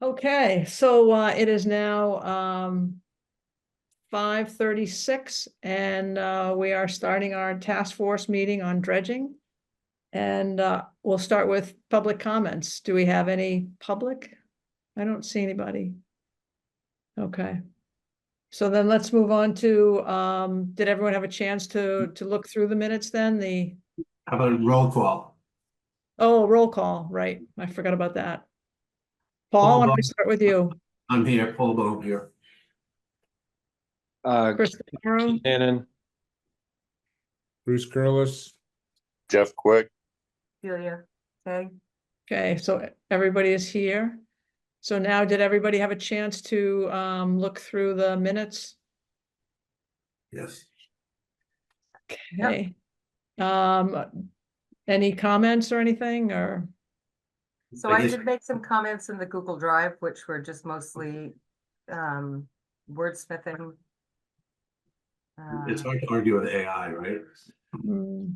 Okay, so it is now 5:36 and we are starting our task force meeting on dredging. And we'll start with public comments. Do we have any public? I don't see anybody. Okay. So then let's move on to did everyone have a chance to look through the minutes then? How about roll call? Oh, roll call, right. I forgot about that. Paul, why don't we start with you? I'm here, Paul Bone here. Chris DeMaro? Shannon, Bruce Curlis. Jeff Quick. Celia, okay, Okay, so everybody is here. So now, did everybody have a chance to look through the minutes? Yes. Okay. Any comments or anything, or? so I I guess- did make some comments in the Google Drive, which were just mostly wordsmithing. It's hard to argue with AI, right? Hmm.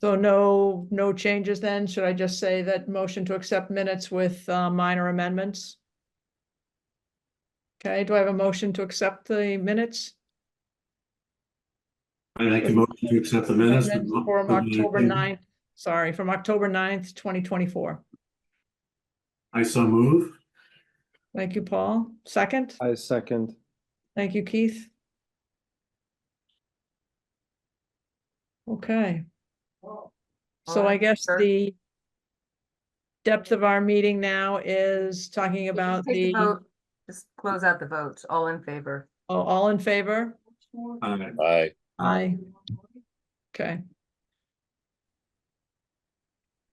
So no changes then? Should I just say that motion to accept minutes with minor amendments? Okay, do I have a motion to accept the minutes? I'd like to motion to accept the minutes. From October 9th, sorry, from October 9th, 2024. I so move. Thank you, Paul. Second? I second. Thank you, Keith. Okay. So I Alright, guess sure. the depth of our meeting now is talking about Take the the, vote. Just close out the vote, all in favor. oh, all in favor? Aye. Aye. Okay,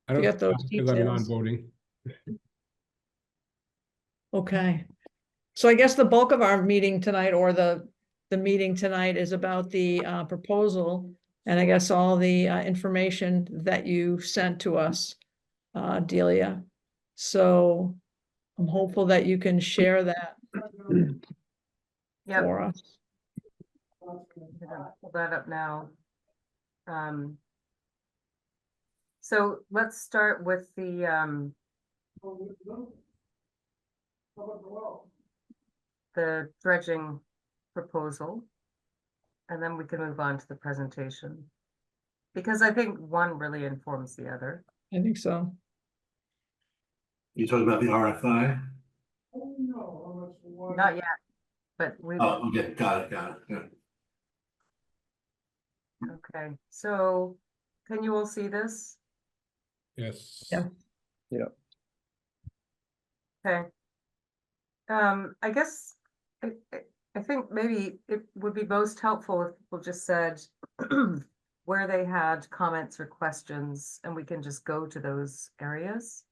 I don't Forget those because I'm details. non-voting. okay. So I guess the bulk of our meeting tonight, or the meeting tonight, is about the proposal. And I guess all the information that you sent to us, Delia. So I'm hopeful that you can share that Yep, for us. I'm gonna pull that up now. So let's start with the dredging proposal. And then we can move on to the presentation. Because I think one really informs the other. I think so. You talking about the RFI? Not yet, but we, Oh, okay, got it, yeah. okay, so can you all see this? Yes. Yeah. Okay. I guess, I think maybe it would be most helpful if people just said where they had comments or questions, and we can just go to those areas.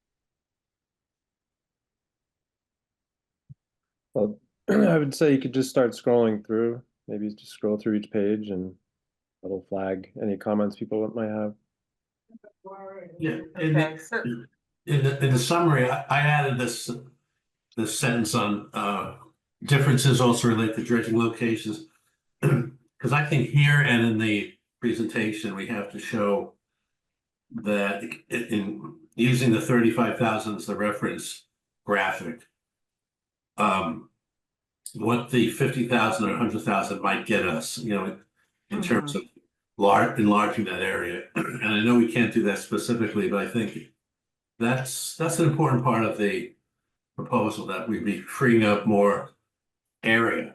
Well, I would say you could just start scrolling through, maybe just scroll through each page and it'll flag any comments people might have. Yeah, Okay, so, in the summary, I added this sentence on differences also relate to dredging locations. Because I think here and in the presentation, we have to show that in using the 35,000 as the reference graphic, what the 50,000 or 100,000 might get us, in terms of enlarging that area. And I know we can't do that specifically, but I think that's an important part of the proposal, that we'd be freeing up more area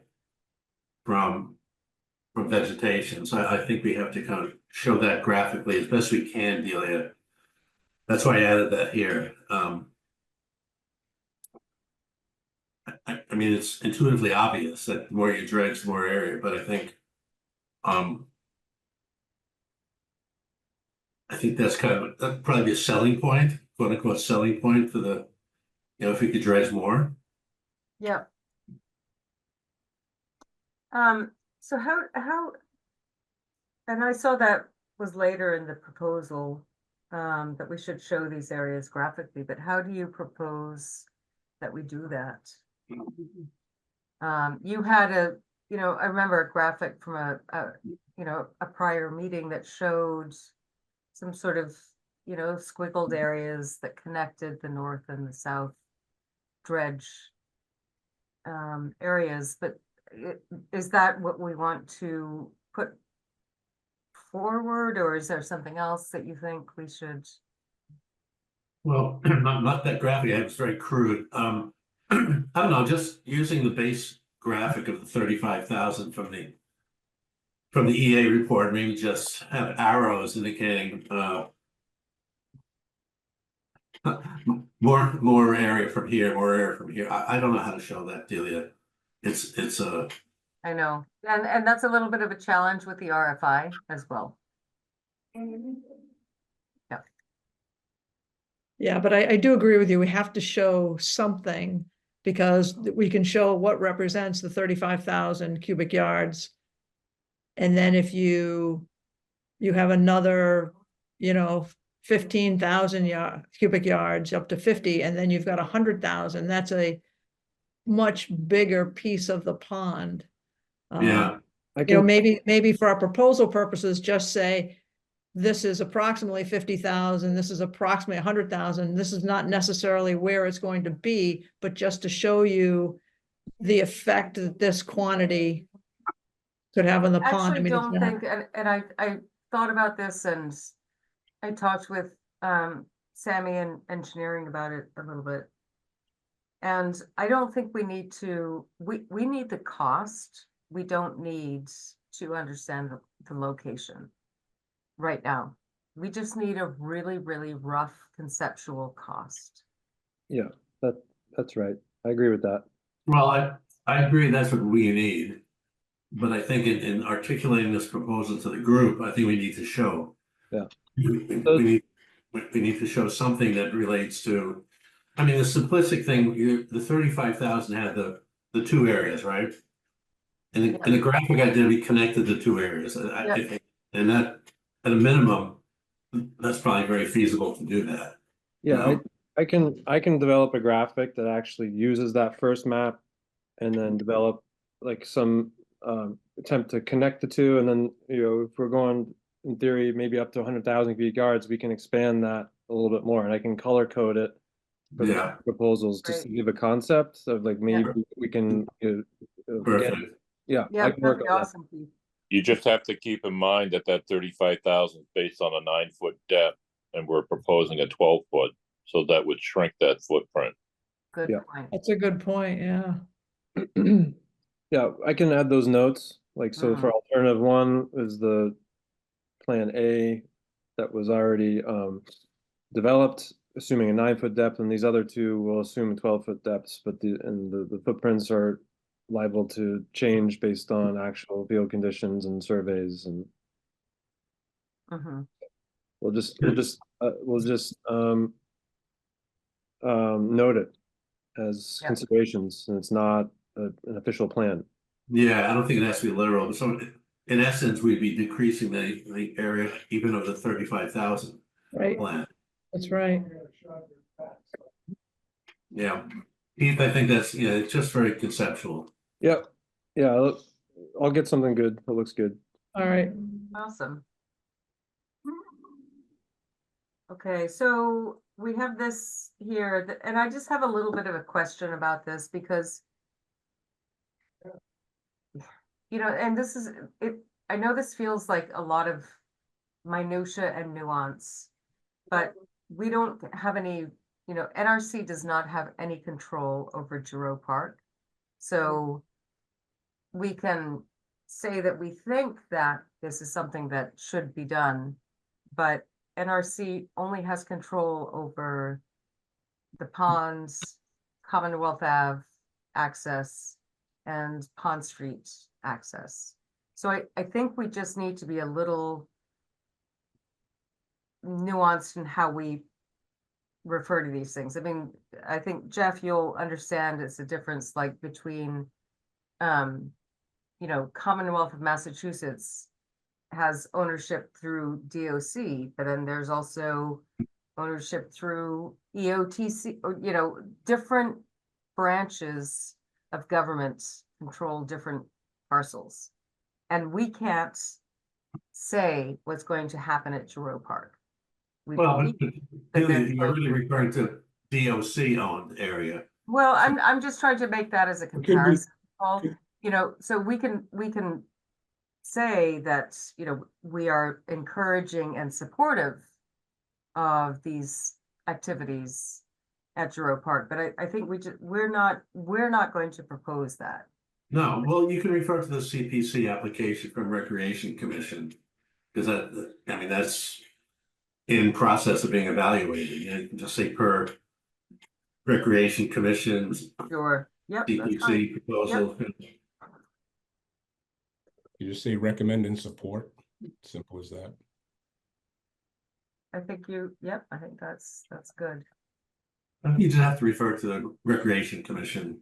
from vegetation. So I think we have to kind of show that graphically as best we can, Delia. That's why I added that here. I mean, it's intuitively obvious that the more you dredge, the more area, but I think that's kind of that'd probably be a selling point, quote unquote selling point for the, if we could dredge more. yep. So how, and I saw that was later in the proposal, that we should show these areas graphically, but how do you propose that we do that? You had I remember a graphic from a prior meeting that showed some sort of, squiggled areas that connected the north and the south dredge areas, but is that what we want to put forward, or is there something else that you think we should? Well, not that graphic, it's very crude. I don't know, just using the base graphic of the 35,000 from the EA report, maybe just have arrows indicating, more area from here, more area from here. I don't know how to show that, Delia. It's I know, and that's a little bit of a challenge with the RFI as well. Yeah, but I do agree with you. We have to show something because we can show what represents the 35,000 cubic yards. And then if you have another, 15,000 cubic yards up to 50, and then you've got 100,000, that's a much bigger piece of the pond. yeah. Maybe for our proposal purposes, just say, this is approximately 50,000, this is approximately 100,000, this is not necessarily where it's going to be, but just to show you the effect that this quantity could have on the pond. I Actually, mean, it's don't not- think, and I thought about this, and I talked with Sammy in engineering about it a little bit. And I don't think we need to, we need the cost, we don't need to understand the location right now. We just need a really, really rough conceptual cost. Yeah, that's right. I agree with that. Well, I agree that's what we need. But I think in articulating this proposal to the group, I think we need to show. Yeah. We need to show something that relates to, I mean, the simplistic thing, the 35,000 had the two areas, right? And the graphic I did, we connected the two areas. And that, at a minimum, that's probably very feasible to do that. Yeah, I can develop a graphic that actually uses that first map and then develop like some attempt to connect the two, and then if we're going in theory maybe up to 100,000 cubic yards, we can expand that a little bit more, and I can color code it for the proposals just to give a concept of like maybe we can Perfect. Yeah, I can work that'd be on that. awesome, Keith. You just have to keep in mind that 35,000 is based on a 9-foot depth, and we're proposing a 12-foot, so that would shrink that footprint. Good Yeah. point. That's a good point, yeah. Yeah, I can add those notes. Like, so for alternative one is the plan A that was already developed, assuming a 9-foot depth, and these other two will assume 12-foot depths, but the footprints are liable to change based on actual field conditions and surveys, and we'll just note it as considerations, and it's not an official plan. Yeah, I don't think it has to be literal, but so in essence, we'd be decreasing the area even of the 35,000 Right, plan. that's right. Yeah, Keith, I think that's, it's just very conceptual. Yep. Yeah, I'll get something good that looks good. All right. Awesome. Okay, so we have this here, and I just have a little bit of a question about this because, and this is it. I know this feels like a lot of minutia and nuance, but we don't have any, NRC does not have any control over Giroux Park. So we can say that we think that this is something that should be done, but NRC only has control over the ponds, Commonwealth Ave access, and Pond Street access. So I think we just need to be a little nuanced in how we refer to these things. I mean, I think, Jeff, you'll understand it's a difference like between, Commonwealth of Massachusetts has ownership through DOC, but then there's also ownership through EOTC, or, different branches of government control different parcels. And we can't say what's going to happen at Giroux Park. Well, you're really referring to DOC owned area. Well, I'm just trying to make that as a Could we- comparison, Paul. could- You know, so we can say that, you know, we are encouraging and supportive of these activities at Giroux Park, but I think we're not going to propose that. No, well, you can refer to the CPC application from Recreation Commission. Because I mean, that's in process of being evaluated. You can just say per Recreation Commission's Sure, yep, that's fine. CPC proposal. You just say recommend and support, simple as that. I think yep, I think that's good. I think you just have to refer to the Recreation Commission.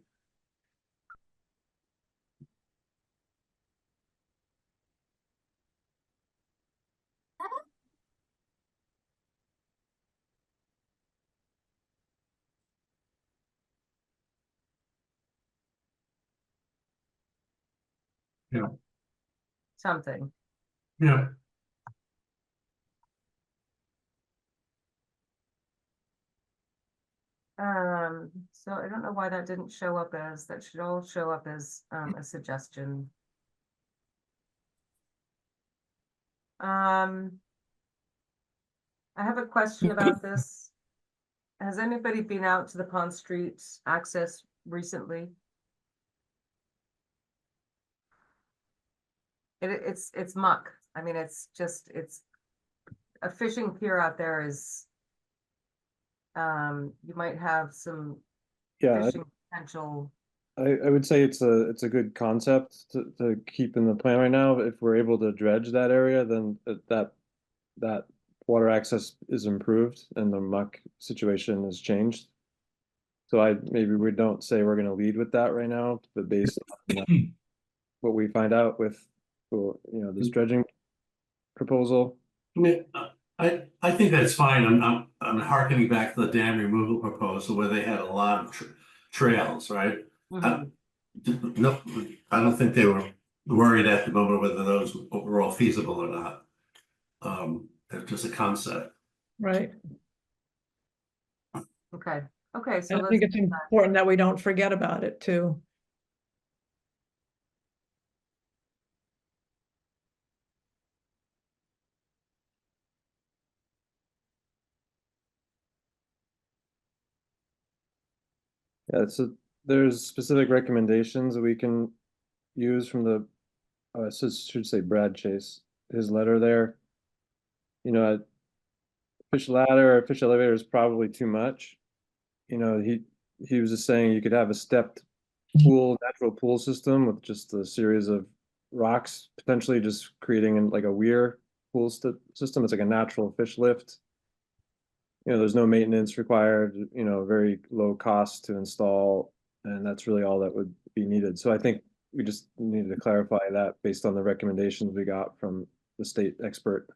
Yeah, Something. yeah. So I don't know why that didn't show up as, that should all show up as a suggestion. I have a question about this. Has anybody been out to the Pond Street access recently? It's muck. I mean, it's a fishing pier out there is, you might have some Yeah, fishing potential. I would say it's a good concept to keep in the plan right now. If we're able to dredge that area, then that water access is improved and the muck situation has changed. So maybe we don't say we're gonna lead with that right now, but based on what we find out with, you know, this dredging proposal. I mean, I think that's fine. I'm harkening back to the dam removal proposal where they had a lot of trails, right? Mhm. No, I don't think they were worried at the moment whether those were all feasible or not. It's just a concept. Right. Okay, okay, so And I let's, think it's important that we don't forget about it too. Yeah, so there's specific recommendations that we can use from the, should say Brad Chase, his letter there. You know, a fish ladder or fish elevator is probably too much. You know, he was just saying you could have a stepped pool, natural pool system with just a series of rocks, potentially just creating like a weir pool system. It's like a natural fish lift. You know, there's no maintenance required, you know, very low cost to install, and that's really all that would be needed. So I think we just needed to clarify that based on the recommendations we got from the state expert.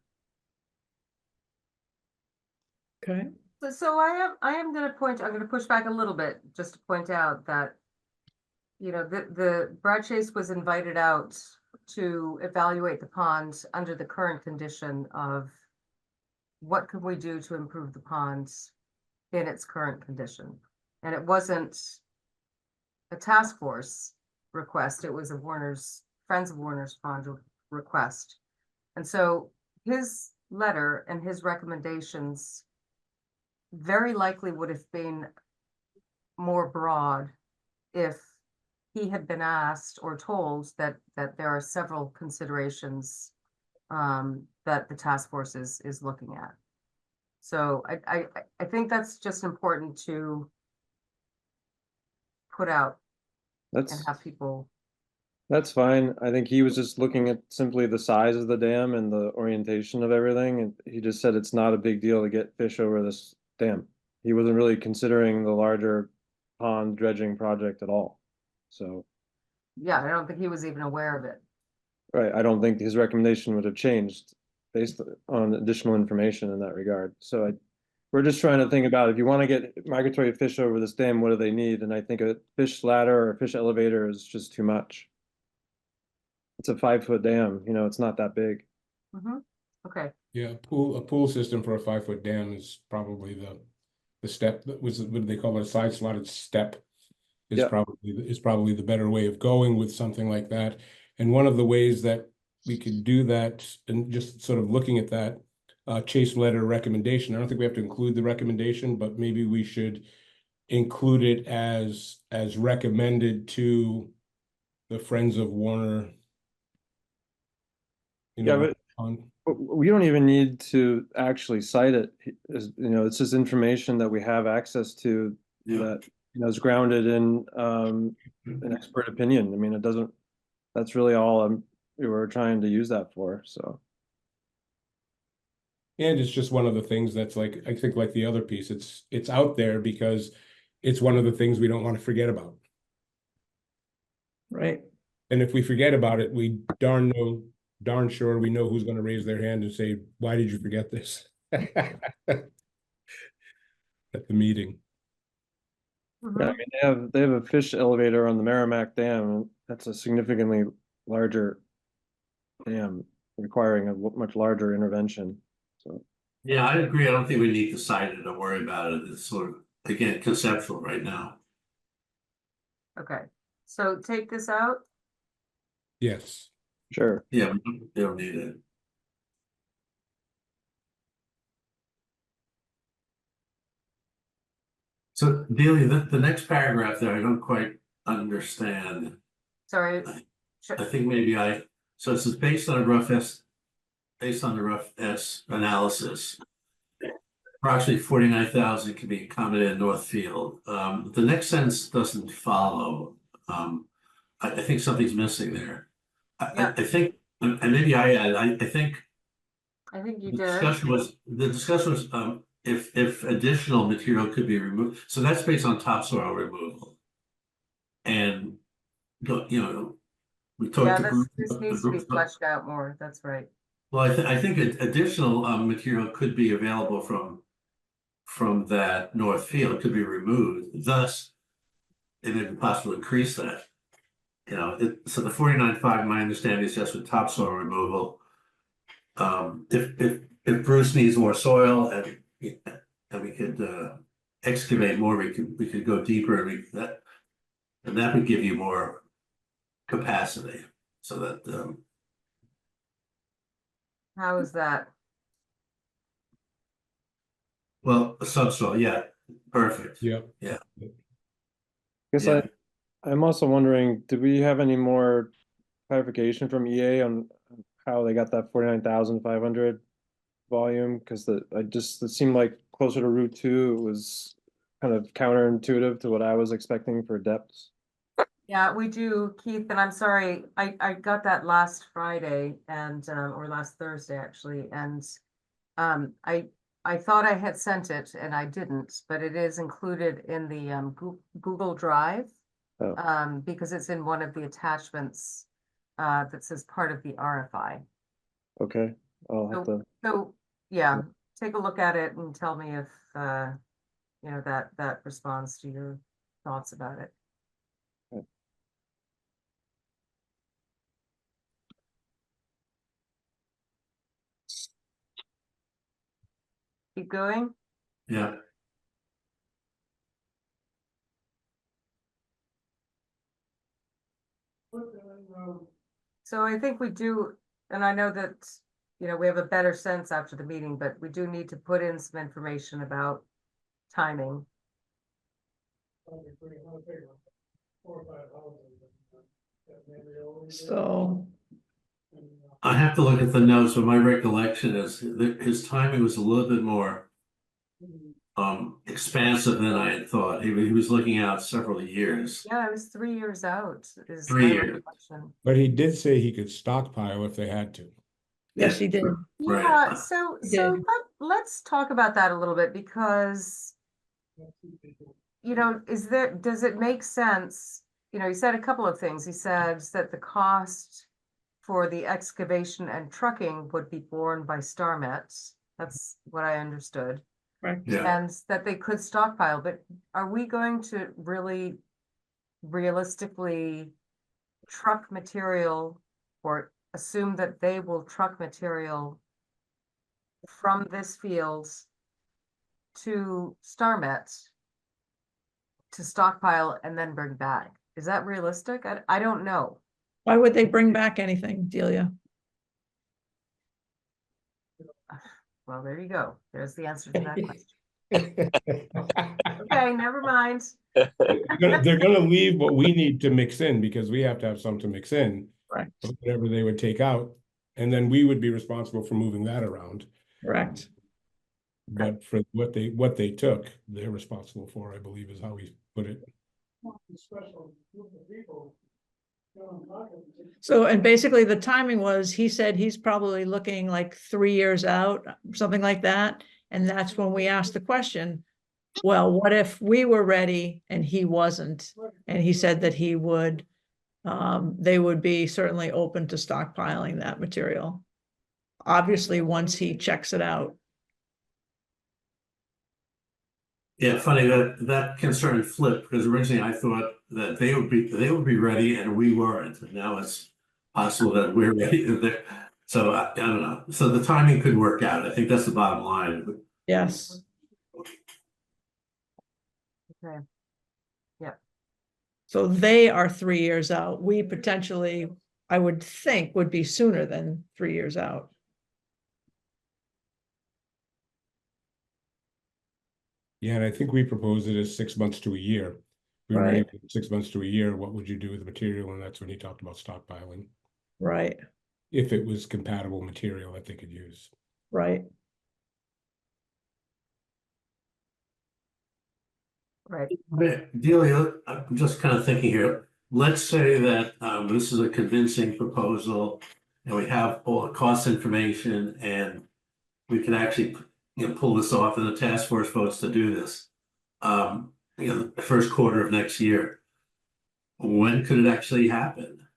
Okay. so I am gonna I'm gonna push back a little bit, just to point out that, you know, the Brad Chase was invited out to evaluate the pond under the current condition of what could we do to improve the pond in its current condition? And it wasn't a task force request, it was a Friends of Warner's Pond request. And so his letter and his recommendations very likely would have been more broad if he had been asked or told that there are several considerations that the task force is looking at. So I think that's just important to put out and That's have people. That's fine. I think he was just looking at simply the size of the dam and the orientation of everything, and he just said it's not a big deal to get fish over this dam. He wasn't really considering the larger pond dredging project at all. So, Yeah, I don't think he was even aware of it. right, I don't think his recommendation would have changed based on additional information in that regard. So we're just trying to think about if you want to get migratory fish over this dam, what do they need? And I think a fish ladder or a fish elevator is just too much. It's a 5-foot dam, you know, it's not that big. Mhm. Okay, Yeah, a pool system for a 5-foot dam is probably the step, that was, what do they call it, a side slotted step Yeah. is probably the better way of going with something like that. And one of the ways that we could do that, and just sort of looking at that Chase letter recommendation, I don't think we have to include the recommendation, but maybe we should include it as recommended to the Friends of Warner. Yeah, but we don't even need to actually cite it. It's just information that we have access to Yeah. that, is grounded in an expert opinion. I mean, it doesn't, that's really all we're trying to use that for, so. And it's just one of the things that's like, I think like the other piece, it's out there because it's one of the things we don't want to forget about. Right. And if we forget about it, we darn sure we know who's going to raise their hand and say, why did you forget this? At the meeting. Yeah, I mean, they have a fish elevator on the Merrimack Dam, and that's a significantly larger dam requiring a much larger intervention, so. Yeah, I agree. I don't think we need to cite it or worry about it. It's sort of, again, conceptual right now. Okay, so take this out. Yes. Sure. Yeah, we don't need it. So Delia, the next paragraph there, I don't quite understand. Sorry. I think maybe so this is based on the rough S analysis. Approximately 49,000 can be accommodated in Northfield. The next sentence doesn't follow. I think something's missing there. Yeah. I think, and maybe I think I think you the did. discussion was, if additional material could be removed, so that's based on topsoil removal. And, we talked Yeah, to this needs to be fleshed out more. That's right. well, I think additional material could be available from that north field. It could be removed, thus it may be possible to increase that. So the 49.5, my understanding is just with topsoil removal. If Bruce needs more soil and we could excavate more, we could go deeper and that would give you more capacity. So that How is that? well, subsoil, yeah, perfect. Yep. Yeah. Guess Yeah. I'm also wondering, did we have any more clarification from EA on how they got that 49,500 volume? Because it seemed like closer to Route 2, it was kind of counterintuitive to what I was expecting for depths. Yeah, we do, Keith, and I'm sorry, I got that last Friday and, or last Thursday actually, and I thought I had sent it and I didn't, but it is included in the Google Drive. Oh. Because it's in one of the attachments that says part of the RFI. Okay, I'll have to. So, yeah, take a look at it and tell me if that responds to your thoughts about it. Keep going. Yeah. So I think we do, and I know that, we have a better sense after the meeting, but we do need to put in some information about timing. So, I have to look at the notes, but my recollection is that his timing was a little bit more expansive than I had thought. He was looking out several years. Yeah, it was 3 years out. Is 3 my years. recollection. But he did say he could stockpile if they had to. yes, he did. Right. Yeah, so He did. let's talk about that a little bit because does it make sense? He said a couple of things. He said that the cost for the excavation and trucking would be borne by StarMet. That's what I understood. Right. Yeah. And that they could stockpile, but are we going to really realistically truck material or assume that they will truck material from this field to StarMet to stockpile and then bring back. Is that realistic? I don't know. Why would they bring back anything, Delia? Well, there you go. There's the answer to that question. Okay, never mind. They're gonna leave what we need to mix in because we have to have some to mix in. Correct, Whatever they would take out, and then we would be responsible for moving that around. correct. But for what they took, they're responsible for, I believe is how we put it. So, and basically the timing was, he said he's probably looking like 3 years out, something like that. And that's when we asked the question, well, what if we were ready and he wasn't? And he said that he would, they would be certainly open to stockpiling that material. Obviously, once he checks it out. Yeah, funny that concern flipped, because originally I thought that they would be ready and we weren't, and now it's possible that we're ready. So I don't know. So the timing could work out. I think that's the bottom line. Yes, Okay. so they are 3 years out. We potentially, I would think, would be sooner than 3 years out. Yeah, and I think we proposed it as 6 months to a year. We were Right. ready for 6 months to a year, what would you do with the material? And that's when he talked about stockpiling, Right, if it was compatible material that they could use. right. Right. Delia, I'm just kind of thinking here. Let's say that this is a convincing proposal and we have all the cost information and we can actually, pull this off and the task force votes to do this. The first quarter of next year. When could it actually happen?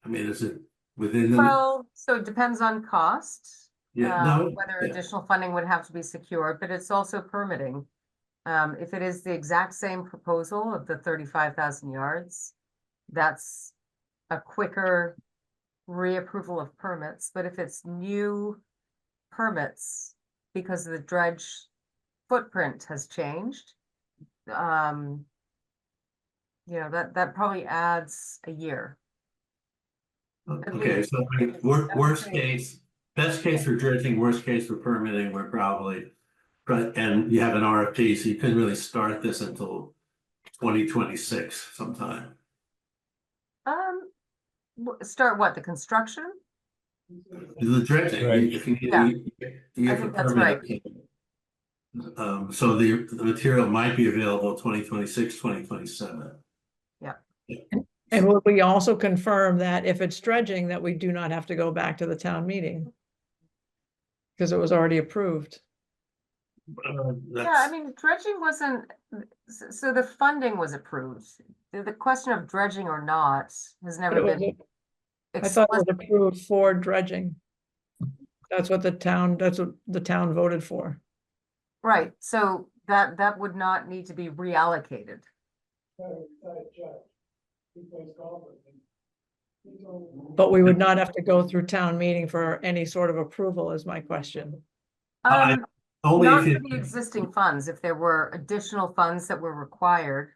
I mean, is it within the, Well, so it depends on cost. no, Whether yeah. additional funding would have to be secured, but it's also permitting. If it is the exact same proposal of the 35,000 yards, that's a quicker reapproval of permits, but if it's new permits because the dredge footprint has changed, that probably adds a year. Okay, so I mean, worst case, best case for dredging, worst case for permitting, we're probably, right, and you have an RFP, so you couldn't really start this until 2026 sometime. Start what, the construction? The dredging, Right. if you Yeah, you I get the think that's permit. So the material might be available 2026, 2027. And would we also confirm that if it's dredging, that we do not have to go back to the town meeting? Because it was already approved. Yeah, I mean, dredging wasn't, so the funding was approved. The question of dredging or not has But never it was, been I thought it was explicit. approved for dredging. That's what the town voted for. Right, so that would not need to be reallocated. But we would not have to go through town meeting for any sort of approval is my question. Only Not if for the existing funds, if there were additional funds that were required,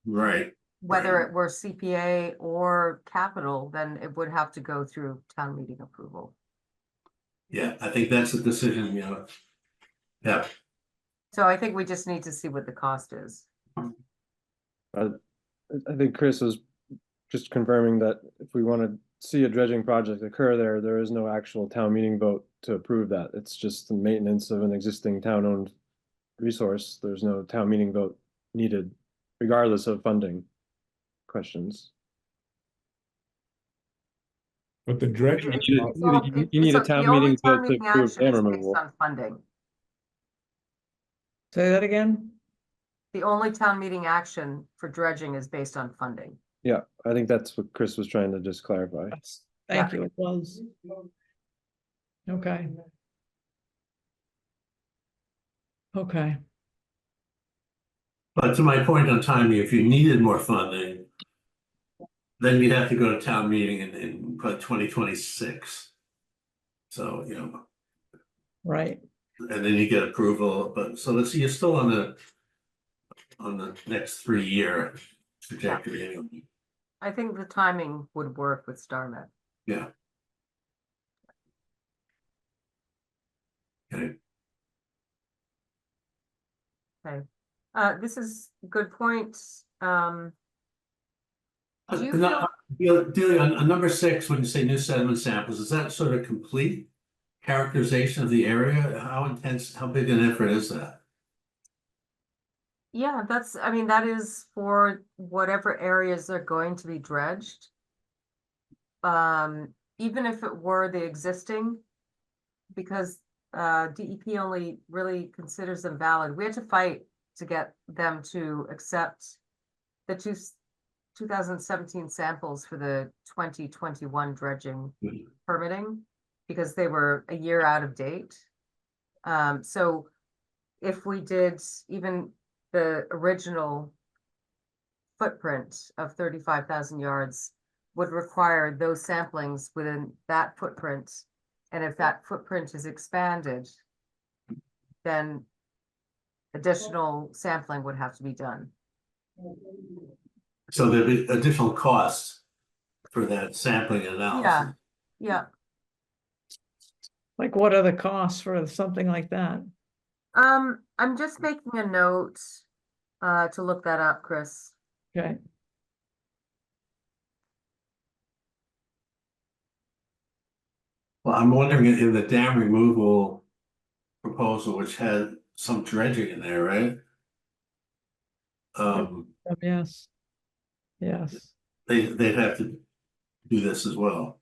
right, whether Right. it were CPA or capital, then it would have to go through town meeting approval. yeah, I think that's a decision, yeah. So I think we just need to see what the cost is. I think Chris was just confirming that if we want to see a dredging project occur there, there is no actual town meeting vote to approve that. It's just the maintenance of an existing town-owned resource. There's no town meeting vote needed, regardless of funding questions. But the dredging. You need a town meeting vote to approve dam removal. On funding. Say that again? The only town meeting action for dredging is based on funding. Yeah, I think that's what Chris was trying to just clarify. Thank you, it was. Okay. Okay, But to my point on timing, if you needed more funding, then you'd have to go to town meeting in 2026. So, right. and then you get approval, but so let's see, you're still on on the next 3-year trajectory anyway. I think the timing would work with StarMet. Yeah. Okay. This is a good point. Do you No, Delia, on number 6, when you say new sediment samples, is that sort of complete characterization of the area? How intense, how big an effort is that? Yeah, I mean, that is for whatever areas are going to be dredged. Even if it were the existing, because DEP only really considers them valid. We had to fight to get them to accept the 2017 samples for the 2021 dredging Mhm. permitting, because they were a year out of date. So if we did even the original footprint of 35,000 yards would require those samplings within that footprint. And if that footprint is expanded, then additional sampling would have to be done. So there'd be additional costs for that sampling analysis. Yeah. Like what are the costs for something like that? I'm just making a note to look that up, Chris. Okay, Well, I'm wondering in the dam removal proposal, which had some dredging in there, right? yes. Yes, They'd have to do this as well.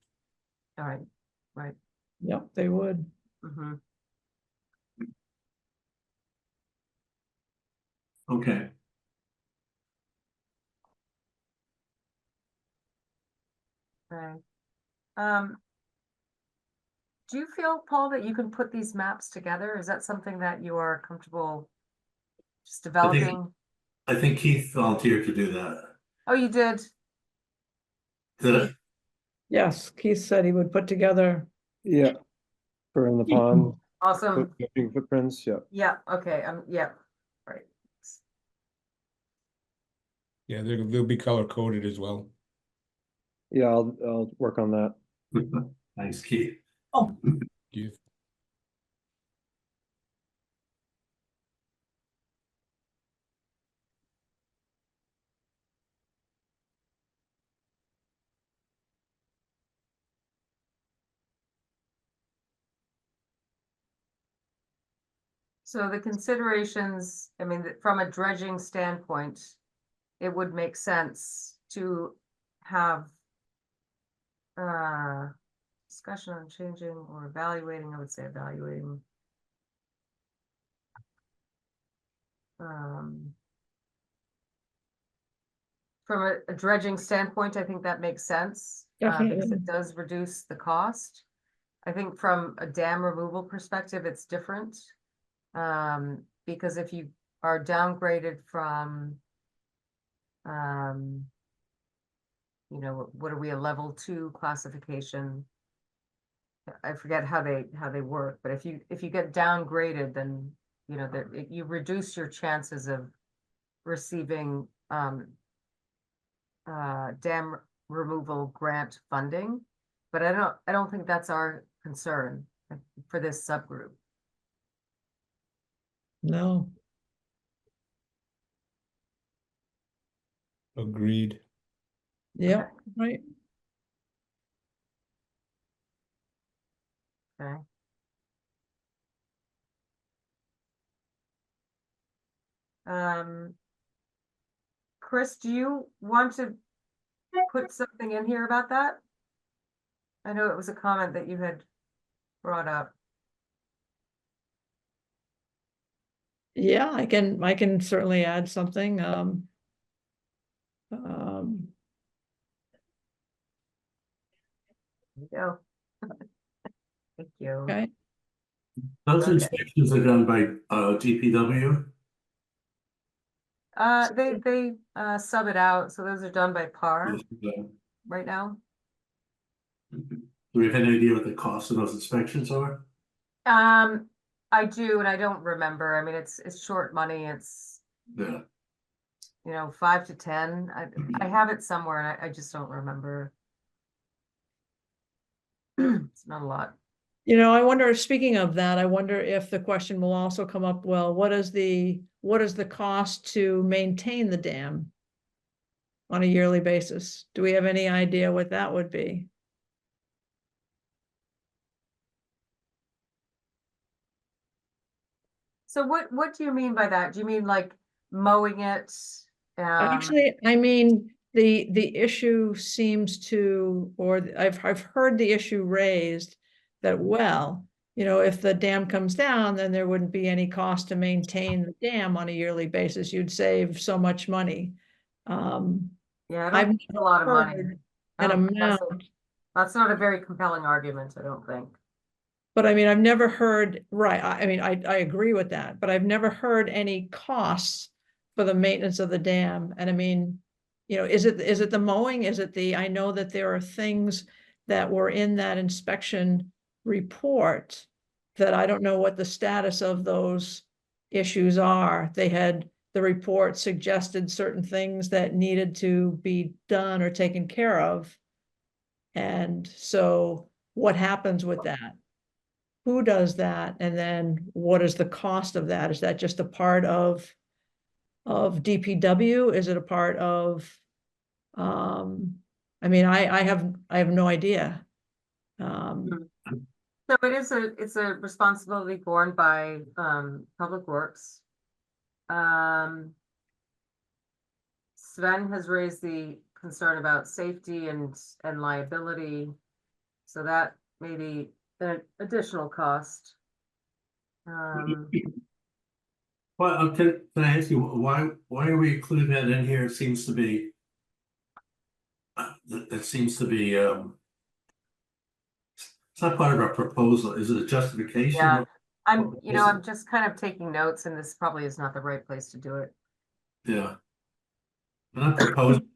All right, right. yep, they would. Mm-hmm. Okay. Right. Do you feel, Paul, that you can put these maps together? Is that something that you are comfortable just developing? I think Keith volunteered to do that. Oh, you did? Did it? Yes, Keith said he would put together, Yeah. For in the pond, Awesome. footprints, yeah. Yeah, okay, yeah, right. Yeah, they'll be color coded as well. Yeah, I'll work on that. Thanks, Keith. You- So the considerations, I mean, from a dredging standpoint, it would make sense to have discussion on changing or evaluating, I would say evaluating. From a dredging standpoint, I think that makes sense. Because Definitely. it does reduce the cost. I think from a dam removal perspective, it's different. Because if you are downgraded from, you know, what are we, a level 2 classification? I forget how they work, but if you get downgraded, then, you know, that you reduce your chances of receiving dam removal grant funding. But I don't think that's our concern for this subgroup. no, Agreed. yeah, right. Okay. Chris, do you want to put something in here about that? I know it was a comment that you had brought up. Yeah, I can certainly add something, There you go. Thank you. okay, Those Okay. inspections are done by DPW. They sub it out, so those are done by PAR Do right now. we have any idea what the cost of those inspections are? I do, and I don't remember. I mean, it's short money. It's Yeah. you know, 5 to 10. I have it somewhere and I just don't remember. It's not a lot. You know, I wonder, speaking of that, I wonder if the question will also come up, well, what is the cost to maintain the dam on a yearly basis? Do we have any idea what that would be? So what do you mean by that? Do you mean like mowing it? Actually, I mean, the issue seems to, or I've heard the issue raised that, well, you know, if the dam comes down, then there wouldn't be any cost to maintain the dam on a yearly basis. You'd save so much money. Yeah, I I've don't think it's a lot of money. heard I an don't think amount, that's not a very compelling argument, I don't think. but I mean, I've never heard, right, I mean, I agree with that, but I've never heard any costs for the maintenance of the dam. And I mean, you know, is it the mowing? Is it I know that there are things that were in that inspection report that I don't know what the status of those issues are. The report suggested certain things that needed to be done or taken care of. And so what happens with that? Who does that? And then what is the cost of that? Is that just a part of DPW? Is it a part of, I mean, I have no idea. So it's a responsibility borne by Public Works. Sven has raised the concern about safety and liability. So that may be an additional cost. Well, can I ask you, why are we including that in here? It seems to be. It seems to be, it's not part of our proposal. Is it a justification? Yeah, What is it? I'm just kind of taking notes and this probably is not the right place to do it. Yeah. I'm not proposing.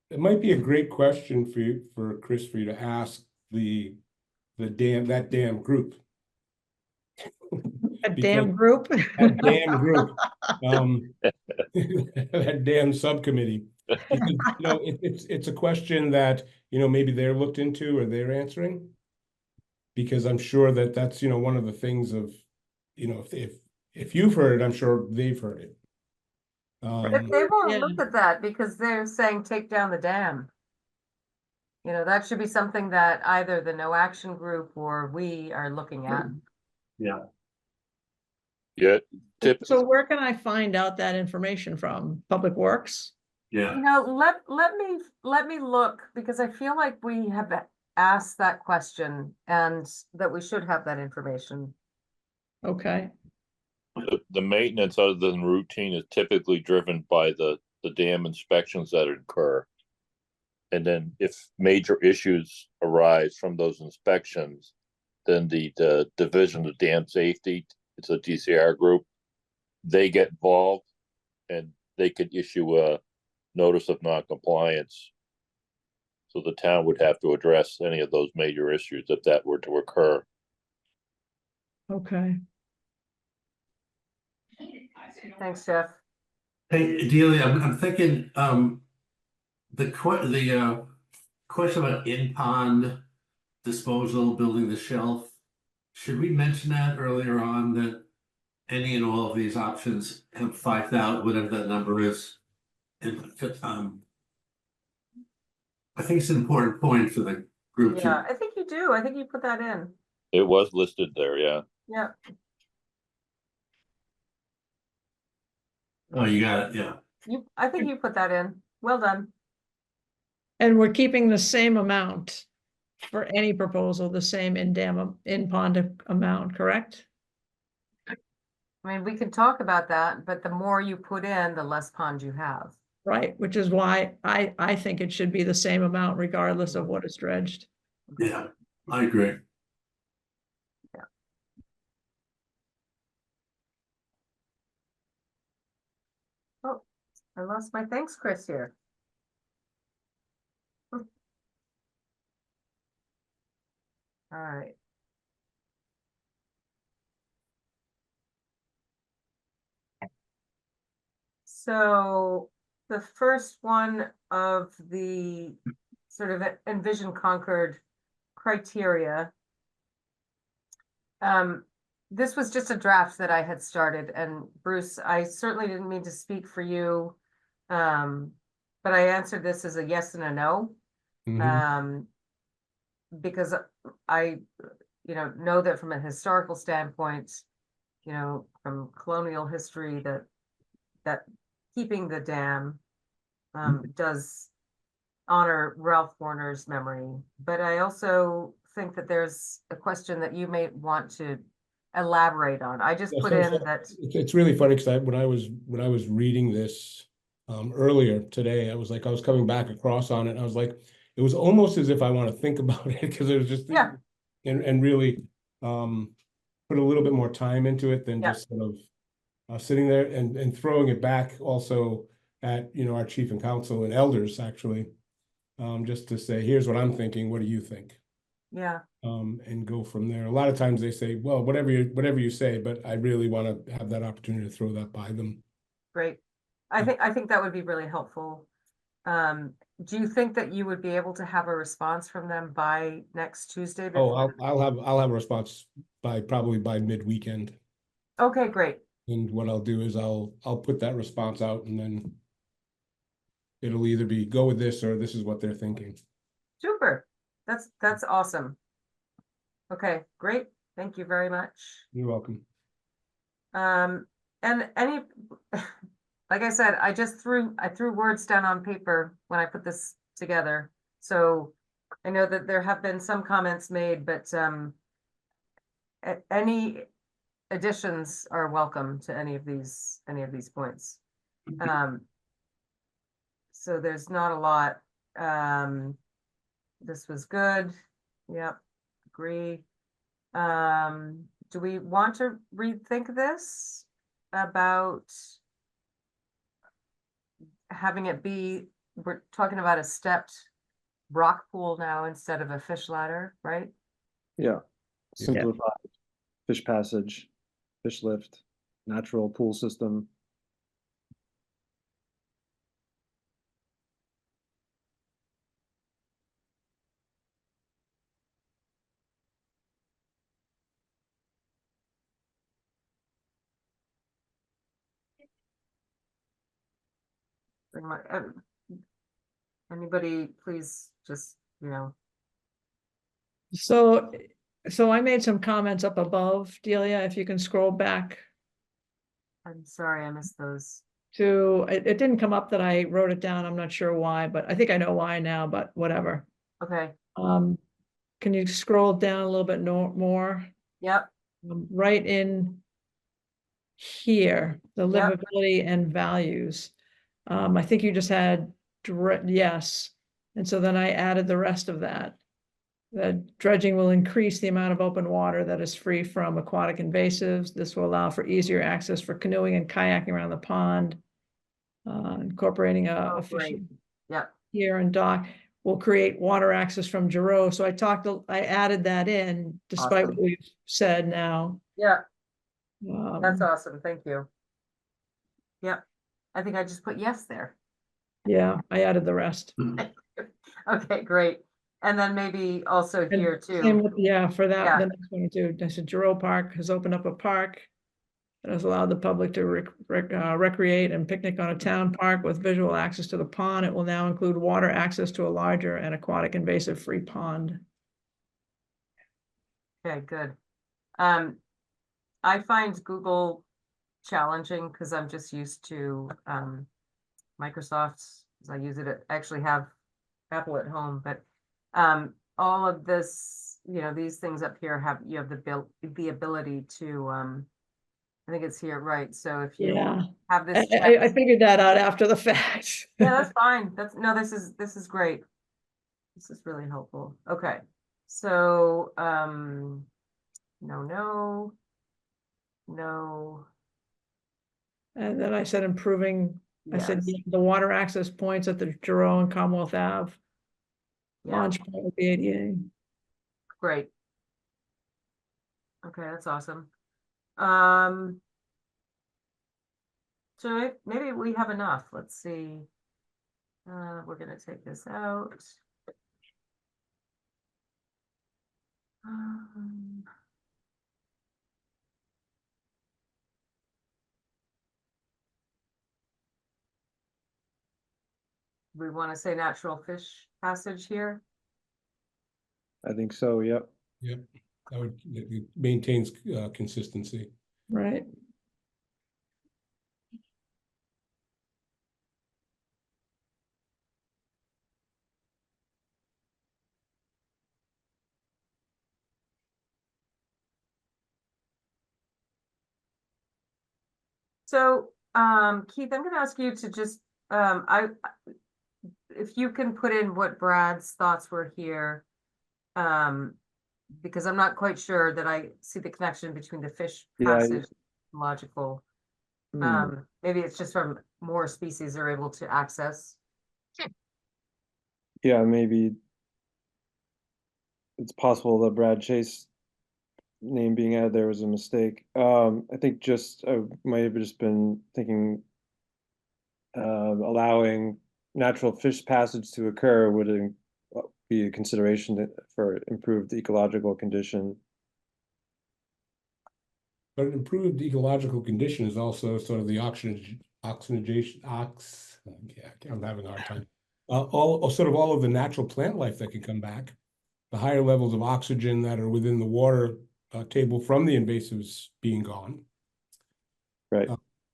It might be a great question for you, for Chris, for you to ask that damn group. A Because damn group. that damn group, that damn subcommittee. Because, you know, it's a question that, you know, maybe they're looked into or they're answering. Because I'm sure that that's, you know, one of the things of, you know, if you've heard it, I'm sure they've heard it. But they won't Yeah. look at that because they're saying take down the dam. You know, that should be something that either the no action group or we are looking at. Yeah. Yeah, So where can I find out that information from? Public Works? Yeah. You know, let me look because I feel like we have asked that question and that we should have that information. Okay, the maintenance other than routine is typically driven by the dam inspections that occur. And then if major issues arise from those inspections, then the Division of Dam Safety, it's a DCR group, they get involved and they could issue a notice of non-compliance. So the town would have to address any of those major issues if that were to occur. okay. Thanks, Jeff. Hey, Delia, I'm thinking, the question about in-pond disposal, building the shelf. Should we mention that earlier on, that any and all of these options have 5,000, whatever that number is? And, I think it's an important point for the group Yeah, to, I think you do. I think you put that in. It was listed there, yeah. Yeah. oh, you got it, yeah. I think you put that in. Well done. And we're keeping the same amount for any proposal, the same in pond amount, correct? I mean, we can talk about that, but the more you put in, the less pond you have. Right, which is why I think it should be the same amount regardless of what is dredged. Yeah, I agree. Oh, I lost my thanks, Chris here. All right. So the first one of the sort of Envision Concord criteria. This was just a draft that I had started, and Bruce, I certainly didn't mean to speak for you. But I answered this as a yes and a no. Mhm. Because I, know that from a historical standpoint, from colonial history, that keeping the dam does honor Ralph Warner's memory. But I also think that there's a question that you may want to elaborate on. I just Yeah, put so in that, it's really funny because when I was reading this earlier today, I was coming back across on it. And I was like, it was almost as if I want to think about it because it was just Yeah. and really put a little bit more time into it than Yeah. just sort of sitting there and throwing it back also at our chief and council and elders actually, just to say, here's what I'm thinking. What do you think? yeah, And go from there. A lot of times they say, well, whatever you say, but I really want to have that opportunity to throw that by them. great. I think that would be really helpful. Do you think that you would be able to have a response from them by next Tuesday? Oh, I'll have a response probably by mid-weekend. Okay, great. And what I'll do is I'll put that response out and then it'll either be go with this or this is what they're thinking. Super. That's awesome. Okay, great. Thank you very much. You're welcome. And any, like I said, I threw words down on paper when I put this together. So I know that there have been some comments made, but any additions are welcome to any of these points. So there's not a lot. This was good. Yep, agree. Do we want to rethink this about having it be, we're talking about a stepped rock pool now instead of a fish ladder, right? Yeah, simplified fish passage, fish lift, natural pool system. Anybody, please just, So, I made some comments up above, Delia, if you can scroll back I'm sorry, I missed those. to, it didn't come up that I wrote it down. I'm not sure why, but I think I know why now, but whatever. Okay, Can you scroll down a little bit more? yep, Right in here, the Yep. livability and values. I think you just had yes. And so then I added the rest of that. That dredging will increase the amount of open water that is free from aquatic invasives. This will allow for easier access for canoeing and kayaking around the pond. Incorporating a oh, great, fishing yep, pier and dock will create water access from Giroux. So I added that in despite Awesome. what we've said now. yeah, that's Um, awesome, thank you. Yep, I think I just put yes there. yeah, I added the rest. Okay, great. And then maybe also And here same too. with, yeah, for that, Yeah. the next one too, I said Giroux Park has opened up a park that has allowed the public to recreate and picnic on a town park with visual access to the pond. It will now include water access to a larger and aquatic invasive free pond. Okay, good. I find Google challenging because I'm just used to Microsoft, 'cause I use it, I actually have Apple at home, but all of this, these things up here you have the ability to I think it's here, right? So if you Yeah, have this I checked, figured that out after the fact. yeah, that's fine. This is great. This is really helpful. Okay. So no. And then I said improving, I said Yes. the water access points at the Giroux and Commonwealth Ave. Yeah, Launch point with the ADA. great. Okay, that's awesome. So maybe we have enough. Let's see. We're gonna take this out. Um, We want to say natural fish passage here. I think so, yep. Yep, that would, it maintains consistency. Right. So, Keith, I'm gonna ask you to just, if you can put in what Brad's thoughts were here. Because I'm not quite sure that I see the connection between the fish Yeah, passage, logical. Maybe it's just from more species are able to access. yeah, maybe it's possible that Brad Chase name being added there was a mistake. I think just I might have just been thinking allowing natural fish passage to occur would be a consideration for improved ecological condition. But an improved ecological condition is also sort of the oxygenation, yeah, I'm having a hard time. All of the natural plant life that can come back, the higher levels of oxygen that are within the water table from the invasives being gone. Right.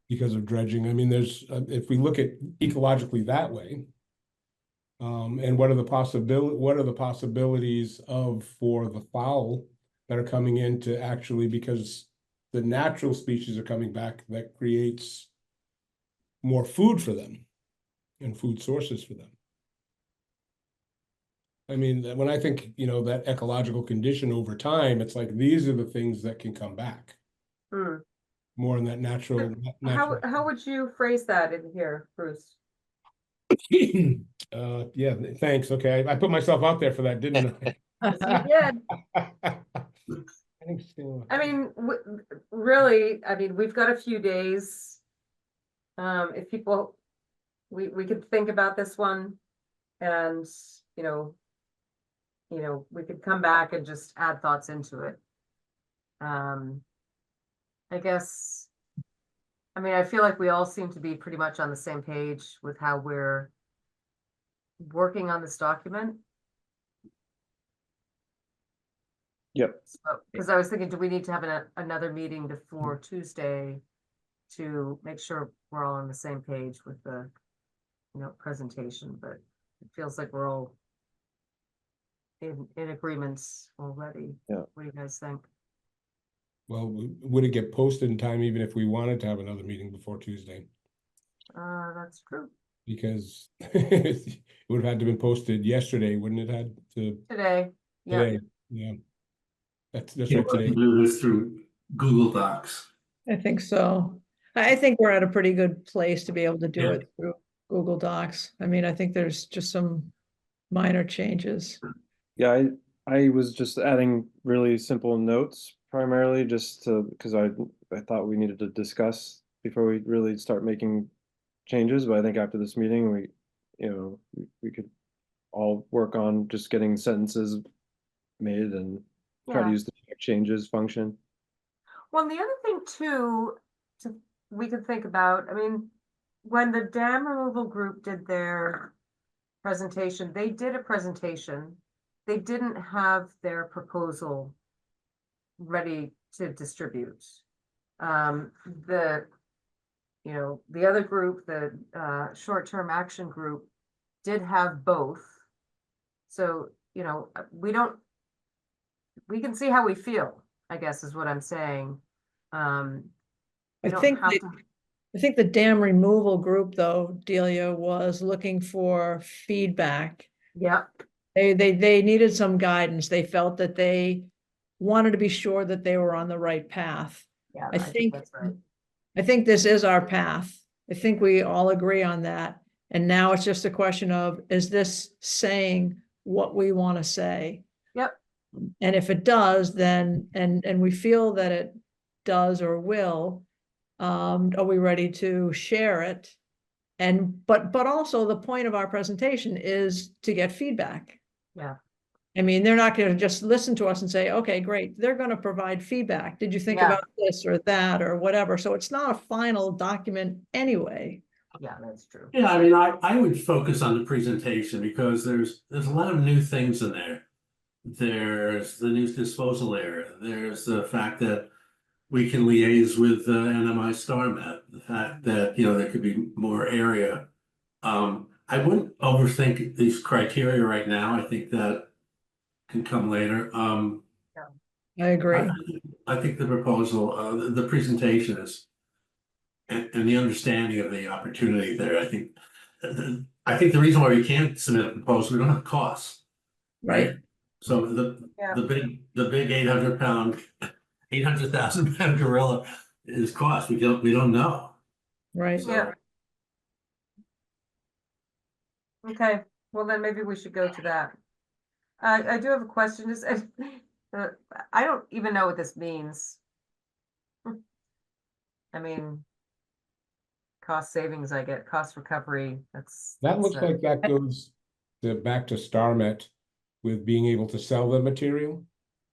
Because of dredging. I mean, there's, if we look at ecologically that way, and what are the possibilities for the fowl that are coming in to actually, because the natural species are coming back, that creates more food for them and food sources for them. I mean, when I think, that ecological condition over time, it's like, these are the things that can come back. Hmm. More in that natural. How would you phrase that in here, Bruce? Yeah, thanks. Okay, I put myself out there for that, didn't I? Yes, you did. Thanks, I mean, really, I mean, we've got a few days. If people, we could think about this one and, we could come back and just add thoughts into it. I guess, I mean, I feel like we all seem to be pretty much on the same page with how we're working on this document. Yep. So, because I was thinking, do we need to have another meeting before Tuesday to make sure we're all on the same page with the, presentation, but it feels like we're all in agreements already. Yeah. What do you guys think? Well, would it get posted in time even if we wanted to have another meeting before Tuesday? That's true. Because it would have had to been posted yesterday, wouldn't it had to? Today, yeah. Today, yeah. That's right, today. Do this through Google Docs. I think so. I think we're at a pretty good place to be able to do Yeah. it through Google Docs. I mean, I think there's just some minor changes. Yeah, I was just adding really simple notes primarily just because I thought we needed to discuss before we really start making changes, but I think after this meeting, we could all work on just getting sentences made and try to Yeah. use the check changes function. Well, the other thing too, we could think about, I mean, when the dam removal group did their presentation, they did a presentation. They didn't have their proposal ready to distribute. The other group, the short-term action group, did have both. So, we can see how we feel, I guess is what I'm saying. I We don't think have that- to- I think the dam removal group, though, Delia, was looking for feedback. Yeah, They needed some guidance. They felt that they wanted to be sure that they were on the right path. yeah, I think that's right. I think this is our path. I think we all agree on that. And now it's just a question of, is this saying what we want to say? Yep. And if it does, then, and we feel that it does or will, Are we ready to share it? And, but also the point of our presentation is to get feedback. Yeah. I mean, they're not gonna just listen to us and say, okay, great. They're gonna provide feedback. Did you think Yeah. about this or that or whatever? So it's not a final document anyway. Yeah, that's true. Yeah, I mean, I would focus on the presentation because there's a lot of new things in there. There's the new disposal area. There's the fact that we can liaise with NMI StarMet. The fact that, you know, there could be more area. I wouldn't overthink these criteria right now. I think that can come later. I agree. I think the proposal, the presentation is, and the understanding of the opportunity there, I think the reason why we can't submit a proposal, we don't have costs, Right, right? So Yeah. the big 800,000 pound gorilla is cost, we don't know. right. So, Yeah. Okay, well then maybe we should go to that. I do have a question, is, I don't even know what this means. I mean. Cost savings, I get, cost recovery, That that's, looks like that goes back to StarMet with being able to sell the material.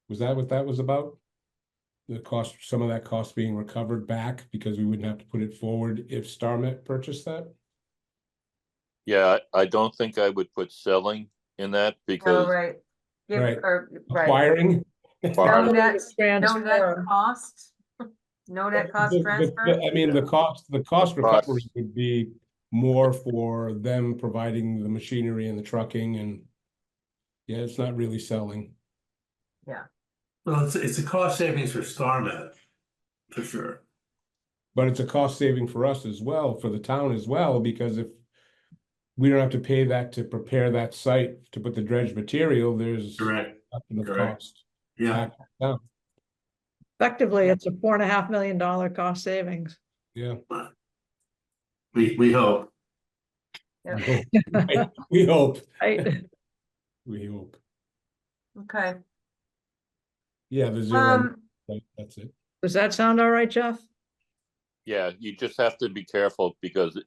Was that what that was about? The cost, some of that cost being recovered back because we wouldn't have to put it forward if StarMet purchased that? Yeah, I don't think I would put selling in that oh, because right. Give, Right. or, right, Acquiring? no Acquiring. net, no net Transfer. cost, no net cost The- transfer. I mean, the cost cost. recovery would be more for them providing the machinery and the trucking and yeah, it's not really selling. well, it's a cost savings for StarMet, for sure. But it's a cost saving for us as well, for the town as well, because if we don't have to pay that to prepare that site to put the dredge material, there's Correct, nothing of correct. cost. Yeah, back to the town. Effectively, it's a $4.5 million cost savings. Yeah. we hope. Yeah. Right, we hope, Right, we hope. Okay, Yeah, the zero, um, that's it. does that sound all right, Jeff? Yeah, you just have to be careful because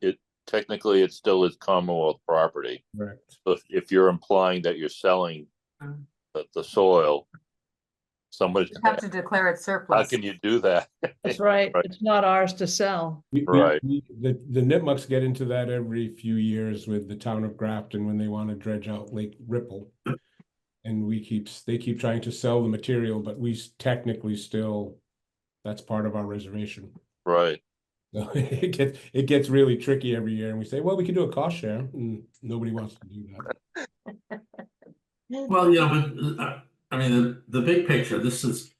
technically it still is Commonwealth property. Correct. So if you're implying that you're selling Mm. the soil, somebody's you gonna have to declare it how surplus. can you do that? That's right. Right. It's not ours to sell. Right. The Nipmucks get into that every few years with the town of Grafton when they want to dredge out Lake Ripple. And they keep trying to sell the material, but we technically still, that's part of our reservation. Right. So it gets really tricky every year and we say, well, we can do a cost share and nobody wants to do that. Well, you know, but I mean, the big picture, this is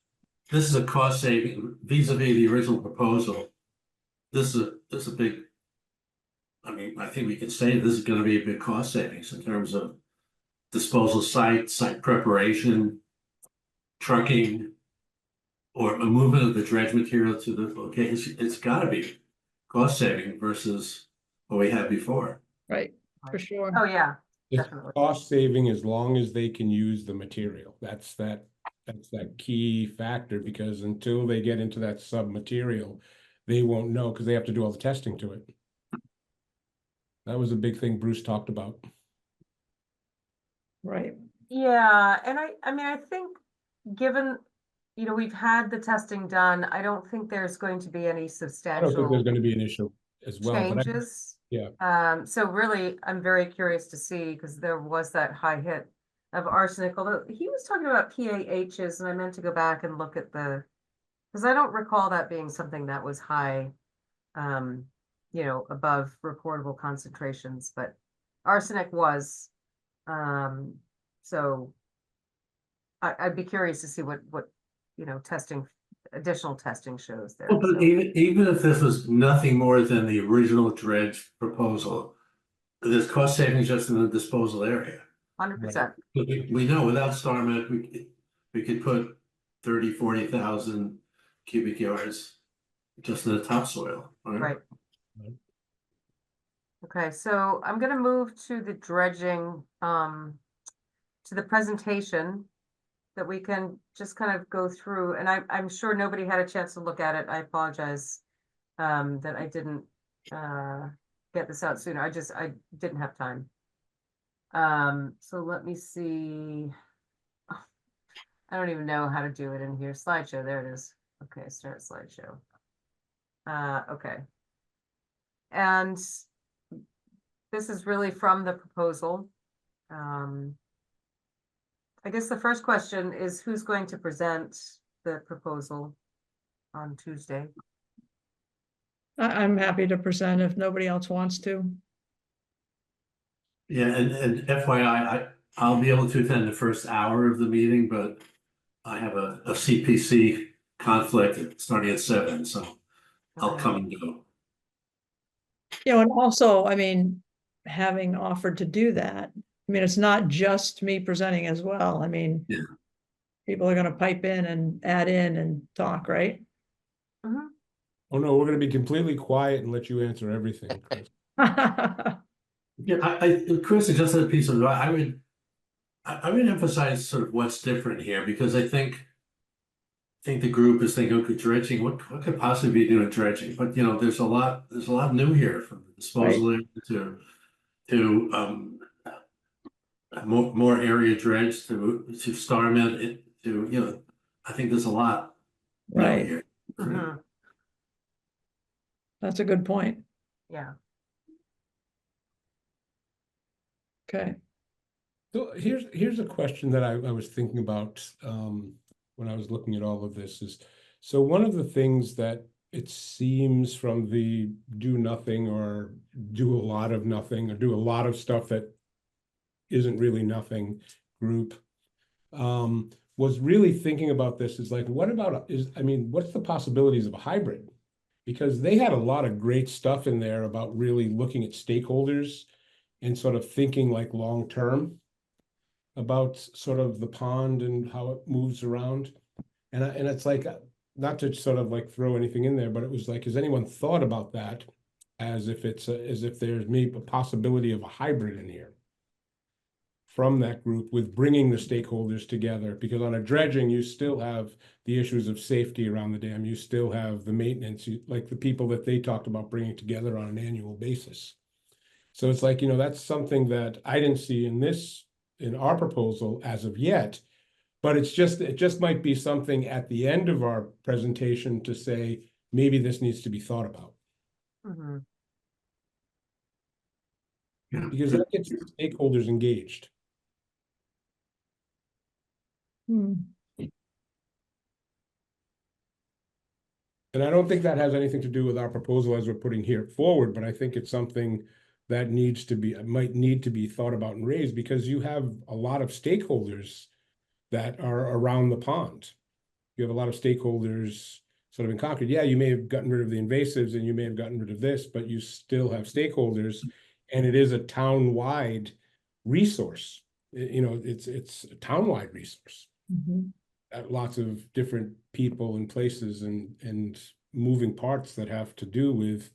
a cost saving vis-a-vis the original proposal. This is a big. I mean, I think we can say this is gonna be a big cost savings in terms of disposal site preparation, trucking, or a movement of the dredge material to the location. It's gotta be cost saving versus what we had before. Right, for sure. Oh, yeah, It's definitely. cost saving as long as they can use the material. That's that key factor because until they get into that sub material, they won't know because they have to do all the testing to it. That was a big thing Bruce talked about. Right, Yeah, and I mean, I think, given, we've had the testing done, I don't think there's going to be any I don't think substantial there's gonna be an issue as well, but changes. yeah. So really, I'm very curious to see, because there was that high hit of arsenic, although he was talking about PAHs, and I meant to go back and look at because I don't recall that being something that was high, above reportable concentrations, but arsenic was. So I'd be curious to see what additional testing shows there. Well, but So, even if this was nothing more than the original dredge proposal, there's cost savings just in the disposal area. 100%. We know without StarMet, we could put 40,000 cubic yards just in the topsoil. Right. Right. Okay, so I'm gonna move to the dredging, to the presentation that we can just kind of go through, and I'm sure nobody had a chance to look at it. I apologize. that I didn't, get this out sooner. I didn't have time. So let me see. Oh, I don't even know how to do it in here. Slideshow, there it is. Okay, start slideshow. Okay. And this is really from the proposal. I guess the first question is who's going to present the proposal on Tuesday? I'm happy to present if nobody else wants to. Yeah, and FYI, I'll be able to attend the first hour of the meeting, but I have a CPC conflict starting at 7, so I'll Okay. come and go. You know, and also, I mean, having offered to do that, I mean, it's not just me presenting as well. I mean, Yeah. people are gonna pipe in and add in and talk, right? Mhm. Oh, no, we're gonna be completely quiet and let you answer everything, Chris. Yeah, Chris suggested a piece of advice. I would emphasize sort of what's different here, because I think the group is thinking, okay, dredging, what could possibly be doing dredging? But you know, there's a lot new here, from the disposal area to more area dredge to Starmet, to, you know, I think there's a lot new Right, here. Mhm. that's a good point. Yeah. Okay, So here's a question that I was thinking about when I was looking at all of this is, so one of the things that it seems from the do nothing or do a lot of nothing or do a lot of stuff that isn't really nothing group was really thinking about this is like, what about I mean, what's the possibilities of a hybrid? Because they had a lot of great stuff in there about really looking at stakeholders and sort of thinking like long term about sort of the pond and how it moves around. And it's like, not to sort of like throw anything in there, but it was like, has anyone thought about that as if as if there's maybe a possibility of a hybrid in here from that group with bringing the stakeholders together? Because on a dredging, you still have the issues of safety around the dam. You still have the maintenance, like the people that they talked about bringing together on an annual basis. So it's like, you know, that's something that I didn't see in our proposal as of yet, but it just might be something at the end of our presentation to say, maybe this needs to be thought about. Mhm. Yeah. Because that gets stakeholders engaged. hmm, And I don't think that has anything to do with our proposal as we're putting here forward, but I think it's something that might need to be thought about and raised, because you have a lot of stakeholders that are around the pond. You have a lot of stakeholders sort of in Concord. Yeah, you may have gotten rid of the invasives and you may have gotten rid of this, but you still have stakeholders, and it is a town-wide resource. You know, it's a town-wide resource. mhm. Lots of different people and places and moving parts that have to do with,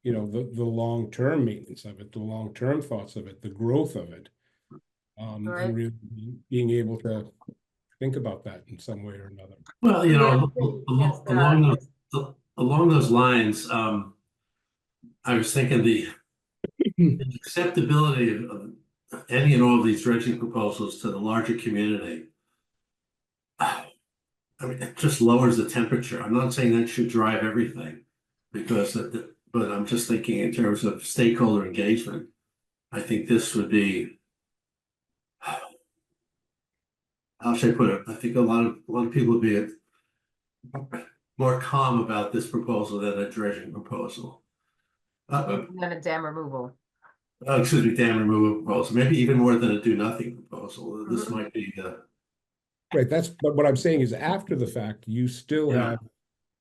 you know, the long-term maintenance of it, the long-term thoughts of it, the growth of it. Right. And really being able to think about that in some way or another. Well, you Yeah, know, along those lines, I was thinking the acceptability of any and all of these dredging proposals to the larger community. I mean, it just lowers the temperature. I'm not saying that should drive everything, because, but I'm just thinking in terms of stakeholder engagement. I think this would be, how should I put it? I think a lot of people would be more calm about this proposal than a dredging proposal. And then a dam removal. Excuse me, dam removal proposal, maybe even more than a do nothing proposal. This Mhm. might be, Right, but what I'm saying is after the fact, you still Yeah. have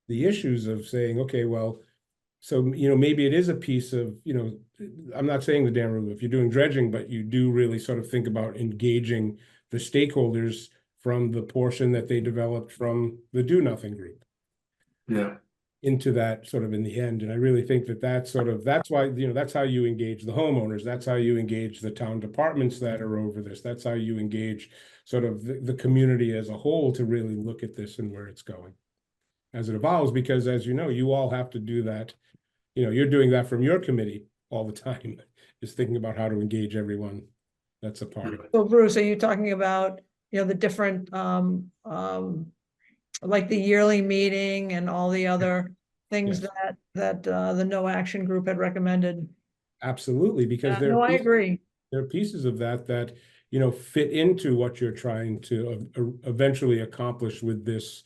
the issues of saying, okay, well, so, you know, maybe it is a piece of, you know, I'm not saying the dam removal, if you're doing dredging, but you do really sort of think about engaging the stakeholders from the portion that they developed from the do nothing group yeah. into that sort of in the end. And I really think that that's why, you know, that's how you engage the homeowners. That's how you engage the town departments that are over this. That's how you engage sort of the community as a whole to really look at this and where it's going. as it evolves, because as you know, you all have to do that. You know, you're doing that from your committee all the time, is thinking about how to engage everyone that's a part of it. So Bruce, are you talking about, the different, like the yearly meeting and all the other things Yes. that the No Action Group had recommended? Absolutely, because there No, are I agree. there are pieces of that, fit into what you're trying to eventually accomplish with this,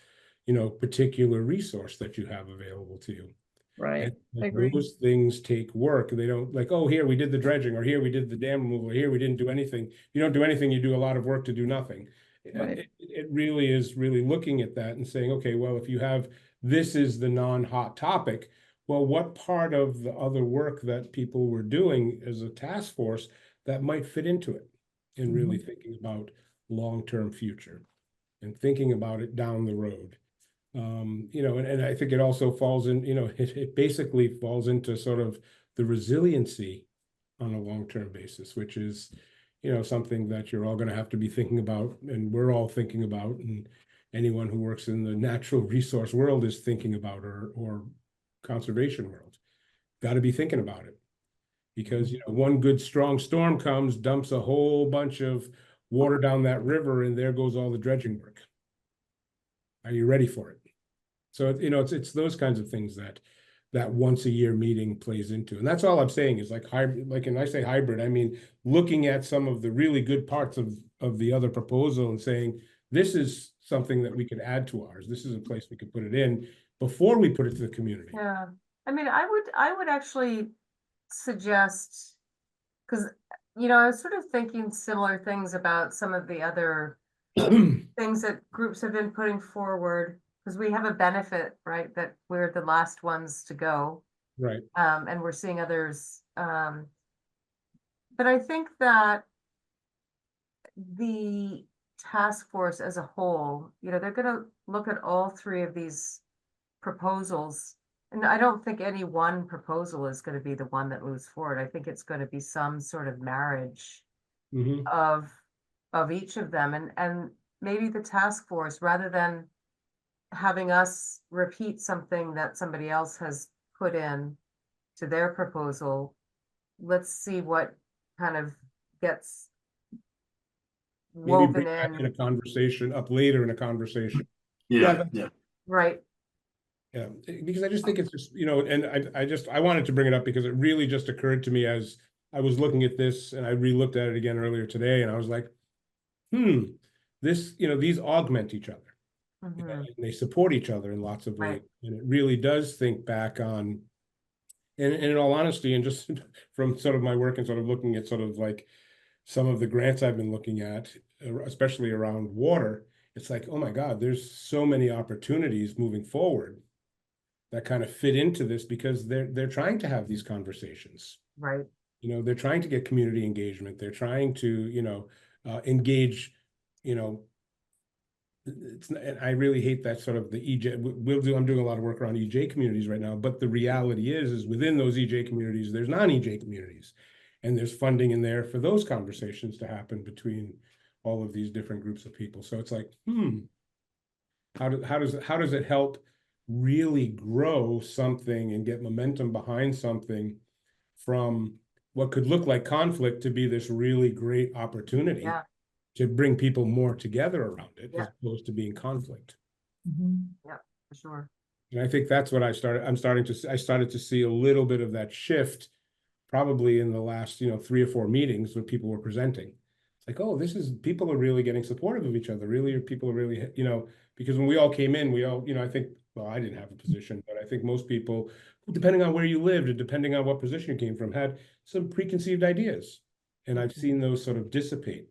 particular resource that you have available to you. Right, And I agree. those things take work. They don't like, oh, here we did the dredging, or here we did the dam removal, or here we didn't do anything. You don't do anything, you do a lot of work to do nothing. Right. It really is really looking at that and saying, okay, well, if you have, this is the non-hot topic, well, what part of the other work that people were doing as a task force that might fit into it? And really thinking about long-term future and thinking about it down the road. And I think it also falls in, it basically falls into sort of the resiliency on a long-term basis, which is, something that you're all going to have to be thinking about, and we're all thinking about, and anyone who works in the natural resource world is thinking about, or conservation world. Got to be thinking about it. Because, one good strong storm comes, dumps a whole bunch of water down that river, and there goes all the dredging work. Are you ready for it? So, it's those kinds of things that once a year meeting plays into. And that's all I'm saying is like hybrid, like, and I say hybrid, I mean, looking at some of the really good parts of the other proposal and saying, this is something that we could add to ours. This is a place we could put it in before we put it to the community. Yeah, I mean, I would actually suggest, because, I was sort of thinking similar things about some of the other things that groups have been putting forward, because we have a benefit, right, that we're the last ones to go, Right. and we're seeing others. But I think that the task force as a whole, they're gonna look at all three of these proposals. And I don't think any one proposal is gonna be the one that moves forward. I think it's gonna be some sort of marriage Mhm. of each of them, and maybe the task force, rather than having us repeat something that somebody else has put in to their proposal, let's see what kind of gets Maybe woven bring that in a in, conversation up later in a conversation. Yeah, Yeah, yeah. right? Yeah, because I just think it's just, and I wanted to bring it up because it really just occurred to me as I was looking at this, and I re-looked at it again earlier today, and I was like, this, these augment each other. Mhm. And they support each other in lots of ways. Right. And it really does think back on, and in all honesty, and just from sort of my work and sort of looking at sort of like some of the grants I've been looking at, especially around water, it's like, oh my God, there's so many opportunities moving forward that kind of fit into this, because they're trying to have these conversations. Right. They're trying to get community engagement. They're trying to, engage, and I really hate that sort of the EJ. I'm doing a lot of work around EJ communities right now, but the reality is within those EJ communities, there's non-EJ communities, and there's funding in there for those conversations to happen between all of these different groups of people. So it's like, how does it help really grow something and get momentum behind something from what could look like conflict to be this really great opportunity? Yeah. To bring people more together around it, Yeah. as opposed to being conflict. For sure. And I think that's what I started to see a little bit of that shift, probably in the last, 3 or 4 meetings when people were presenting. It's like, oh, people are really getting supportive of each other. Really, people are really, because when we all came in, we all, I think, well, I didn't have a position, but I think most people, depending on where you lived and depending on what position you came from, had some preconceived ideas. And I've seen those sort of dissipate.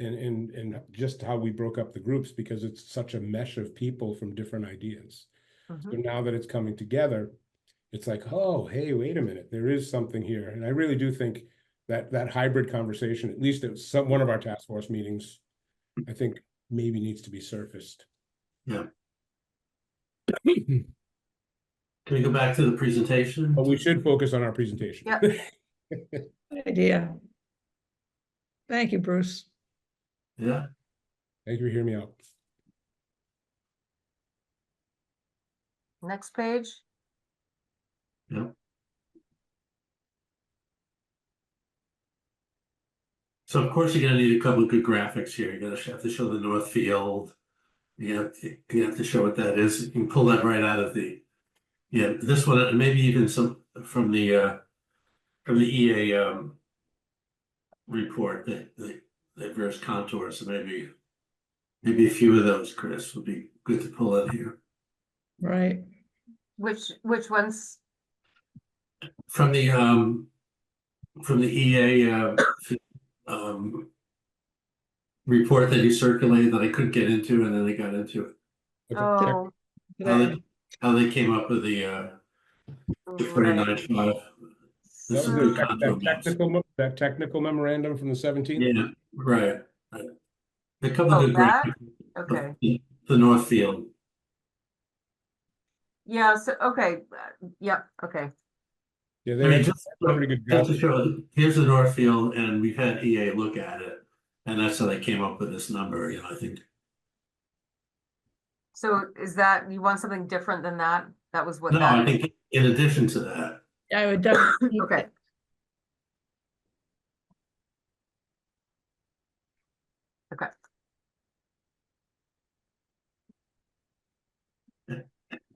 And just how we broke up the groups, because it's such a mesh of people from different ideas. So now that it's coming together, it's like, oh, hey, wait a minute, there is something here. And I really do think that hybrid conversation, at least at one of our task force meetings, I think maybe needs to be surfaced. Yeah. Can we go back to the presentation? But we should focus on our presentation. Yep. Good idea. Thank you, Bruce. Yeah, Thank you for hearing me out. Next page. Yep. So of course, you're gonna need a couple of good graphics here. You're gonna have to show the north field. You have to show what that is. You can pull that right out of the, yeah, this one, and maybe even some from the EA report that various contours. So maybe a few of those, Chris, would be good to pull in here. Right, Which ones? From the EA report that you circulated that I couldn't get into, and then they got into it. Okay. Oh, today, How they came up with the right. 49.5. That was This is the good tech- contour maps. that technical memorandum from the 17th? Yeah, right. A couple Oh, of good that? graphics Okay, of the north field. yeah, so, okay, yep, okay. Yeah, I they mean, had just pretty good to graphics. show, here's the north field, and we've had EA look at it, and that's how they came up with this number. I think. So is that, you want something different than that? That was what No, I that, think in addition to that, I would definitely. okay, okay.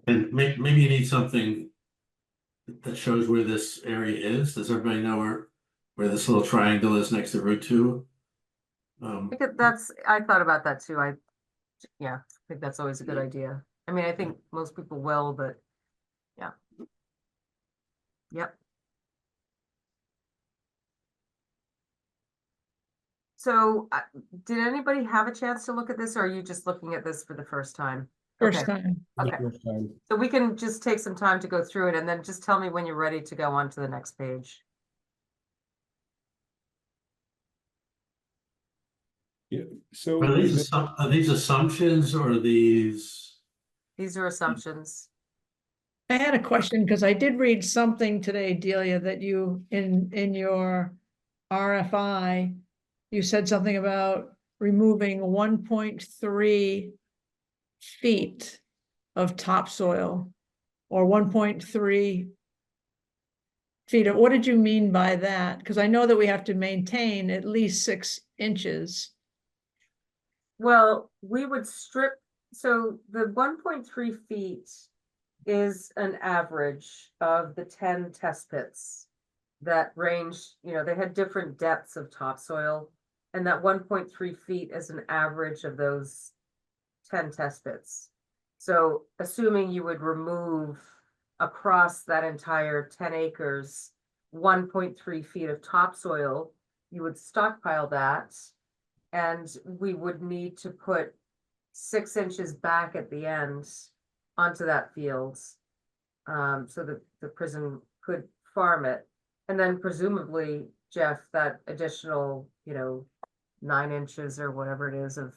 and maybe you need something that shows where this area is. Does everybody know where this little triangle is next to Route 2? That's, I thought about that too. Yeah, I think that's always a good idea. I mean, I think most people will, but yeah. Yep. So, did anybody have a chance to look at this, or are you just looking at this for the first time? First Okay, time. the okay. first time. So we can just take some time to go through it and then just tell me when you're ready to go on to the next page. Yeah, so Are these assumptions or are these? These are assumptions. I had a question because I did read something today, Delia, that you in your RFI, you said something about removing 1.3 feet of topsoil or 1.3 feet. What did you mean by that? Because I know that we have to maintain at least 6 inches. Well, we would strip, so the 1.3 feet is an average of the 10 test pits that range, they had different depths of topsoil. And that 1.3 feet is an average of those 10 test pits. So assuming you would remove across that entire 10 acres, 1.3 feet of topsoil, you would stockpile that. And we would need to put 6 inches back at the end onto that field. So that the prison could farm it. And then presumably, Jeff, that additional, 9 inches or whatever it is of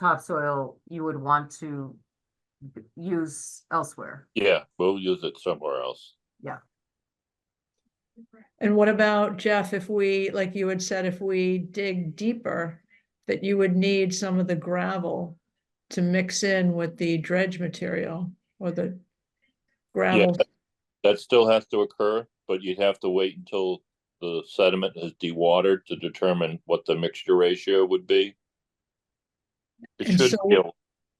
topsoil, you would want to use elsewhere. Yeah, we'll use it somewhere else. Yeah. And what about, Jeff, if we, like you had said, if we dig deeper, that you would need some of the gravel to mix in with the dredge material or the gravel? That still has to occur, but you'd have to wait until the sediment has dewatered to determine what the mixture ratio would be. It And should so- be able,